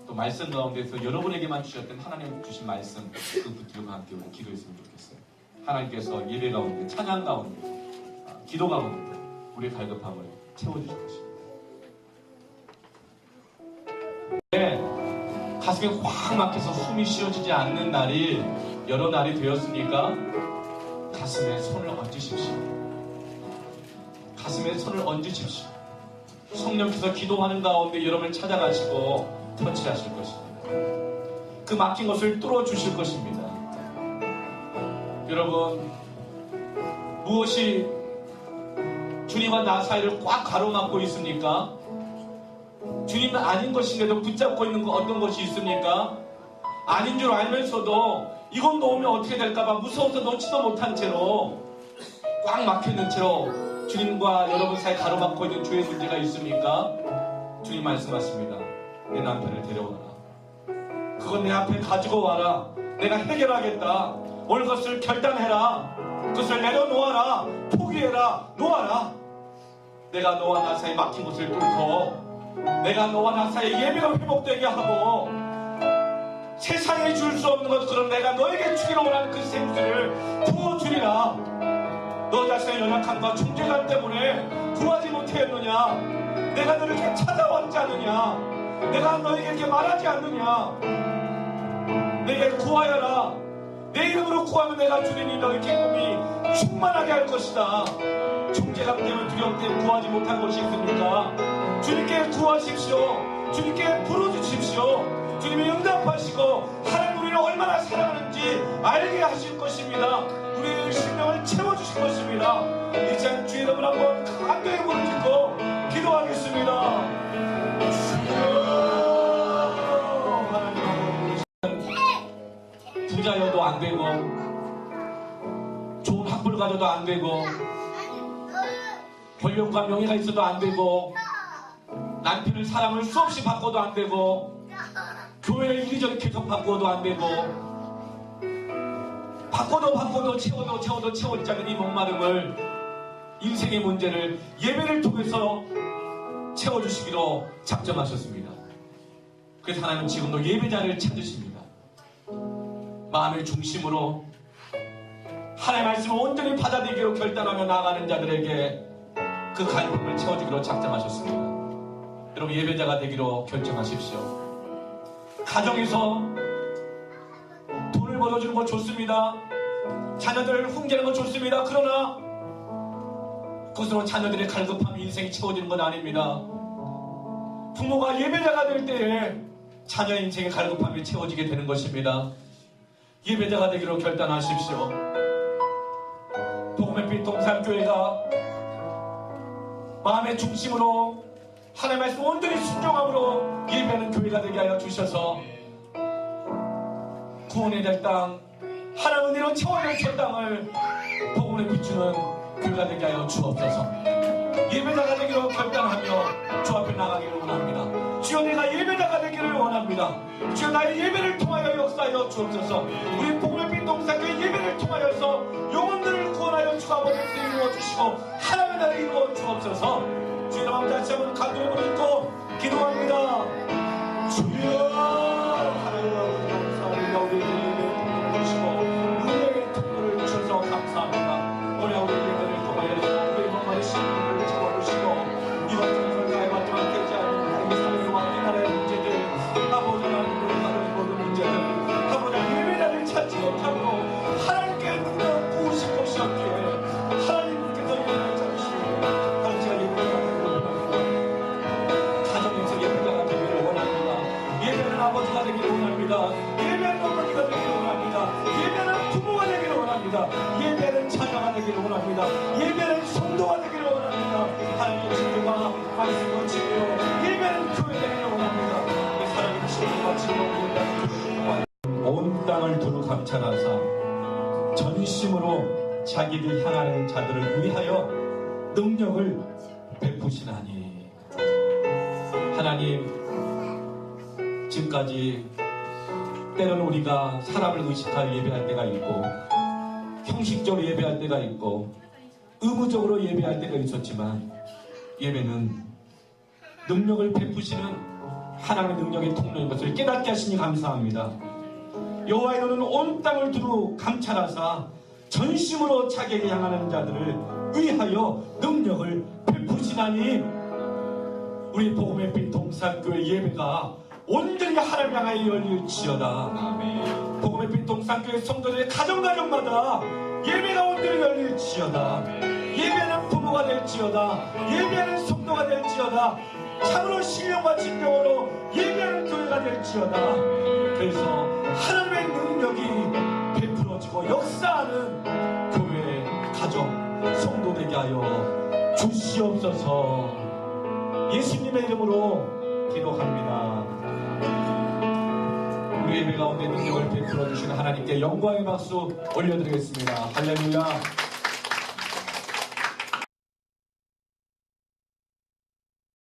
또 말씀 가운데서 여러분에게만 주셨던 하나님 주신 말씀 그 붙들고 함께 우리 기도했으면 좋겠어요. 하나님께서 예배 가운데 찬양 가운데 기도 가운데 우리의 갈급함을 채워주실 것입니다. 가슴이 확 막혀서 숨이 쉬어지지 않는 날이 여러 날이 되었으니까 가슴에 손을 얹으십시오. 가슴에 손을 얹으십시오. 성령께서 기도하는 가운데 여러분을 찾아가시고 터치하실 것입니다. 그 막힌 것을 뚫어주실 것입니다. 여러분, 무엇이 주님과 나 사이를 꽉 가로막고 있습니까? 주님은 아닌 것인데도 붙잡고 있는 어떤 것이 있습니까? 아닌 줄 알면서도 이건 놓으면 어떻게 될까봐 무서워서 놓지도 못한 채로 꽉 막혀있는 채로 주님과 여러분 사이 가로막고 있는 주의 문제가 있습니까? 주님 말씀하십니다. 내 남편을 데려와라. 그건 내 앞에 가지고 와라. 내가 해결하겠다. 오늘 것을 결단해라. 그것을 내려놓아라. 포기해라. 놓아라. 내가 너와 나 사이 막힌 것을 뚫고 내가 너와 나 사이 예배가 회복되게 하고 세상에 줄 수 없는 것처럼 내가 너에게 주기로 원하는 그 생수를 부어주리라. 너 자신의 연약함과 존재감 때문에 구하지 못했느냐? 내가 너를 이렇게 찾아왔지 않느냐? 내가 너에게 이렇게 말하지 않느냐? 내게 구하여라. 내 이름으로 구하면 내가 주리니 너의 기쁨이 충만하게 할 것이다. 존재감 때문에 두려움 때문에 구하지 못한 것이 있습니까? 주님께 구하십시오. 주님께 부르주십시오. 주님이 응답하시고 하나님 우리를 얼마나 사랑하는지 알게 하실 것입니다. 우리의 생명을 채워주실 것입니다. 이제 주 이름을 한번 간절히 부르짖고 기도하겠습니다. 부자여도 안 되고 좋은 학벌 가져도 안 되고 권력과 명예가 있어도 안 되고 남편의 사랑을 수없이 바꿔도 안 되고 교회를 이리저리 계속 바꿔도 안 되고 바꿔도 채워도 않은 이 목마름을 인생의 문제를 예배를 통해서 채워주시기로 작정하셨습니다. 그래서 하나님은 지금도 예배자를 찾으십니다. 마음의 중심으로 하나님의 말씀을 온전히 받아들이기로 결단하며 나아가는 자들에게 그 갈증을 채워주기로 작정하셨습니다. 여러분 예배자가 되기로 결정하십시오. 가정에서 벌을 벌어주는 거 좋습니다. 자녀들을 훈계하는 거 좋습니다. 그러나 그것으로 자녀들의 갈급함이 인생이 채워지는 건 아닙니다. 부모가 예배자가 될 때에 자녀 인생의 갈급함이 채워지게 되는 것입니다. 예배자가 되기로 결단하십시오. 복음의 빛 동산교회가 마음의 중심으로 하나님의 말씀 온전히 순종함으로 예배하는 교회가 되게 하여 주셔서 구원이 될 땅, 하나님 은혜로 채워질 저 땅을 복음에 비추는 교회가 되게 하여 주옵소서. 예배자가 되기로 결단하며 주 앞에 나가기를 원합니다. 주여, 내가 예배자가 되기를 원합니다. 주여, 나의 예배를 통하여 역사하여 주옵소서. 우리 복음의 빛 동산교회 예배를 통하여서 영혼들을 구원하여 주가 아버지께서 이루어 주시고 하나님의 나라를 이루어 주옵소서. 주의 마음 다시 한번 간절히 부르고 기도합니다. 주여, 하나님 아버지 감사합니다. 우리에게 예배를 주시고 은혜의 통로를 주셔서 감사합니다. 오늘 우리 예배를 통하여 우리 몸만의 신분을 채워주시고 이번 정서를 다해봤지만 되지 않은 우리 삶과 이 나라의 문제들, 아버지 하나님 우리 하나님 모든 문제들, 아버지 예배자를 찾지 못하고 하나님께 눈을 부으실 것이 없기에 하나님께서 예배를 찾으시고 당시가 예배자가 되기를 원합니다. 가정에서 예배자가 되기를 원합니다. 예배는 아버지가 되기를 원합니다. 예배는 어머니가 되기를 원합니다. 예배는 부모가 되기를 원합니다. 예배는 자녀가 되기를 원합니다. 예배는 성도가 되기를 원합니다. 하나님의 친구가 말씀과 친구로 예배는 교회 되기를 원합니다. 하나님의 친구가 친구로 예배하는 온 땅을 두루 감찰하사 전심으로 자기를 향하는 자들을 위하여 능력을 베푸시나니. 하나님, 지금까지 때로는 우리가 사람을 의식하여 예배할 때가 있고 형식적으로 예배할 때가 있고 의무적으로 예배할 때가 있었지만 예배는 능력을 베푸시는 하나님의 능력의 통로인 것을 깨닫게 하시니 감사합니다. 여호와의 너는 온 땅을 두루 감찰하사 전심으로 자기에게 향하는 자들을 위하여 능력을 베푸시나니. 우리 복음의 빛 동산교회 예배가 온전히 하나님 향하여 열릴지어다. 복음의 빛 동산교회 성도들의 가정마다 예배가 온전히 열릴지어다. 예배는 부모가 될지어다. 예배는 성도가 될지어다. 참으로 신령과 진정으로 예배하는 교회가 될지어다. 그래서 하나님의 능력이 베풀어지고 역사하는 교회, 가정, 성도 되게 하여 주시옵소서. 예수님의 이름으로 기도합니다. 우리 예배 가운데 능력을 베풀어 주시는 하나님께 영광의 박수 올려드리겠습니다. 할렐루야.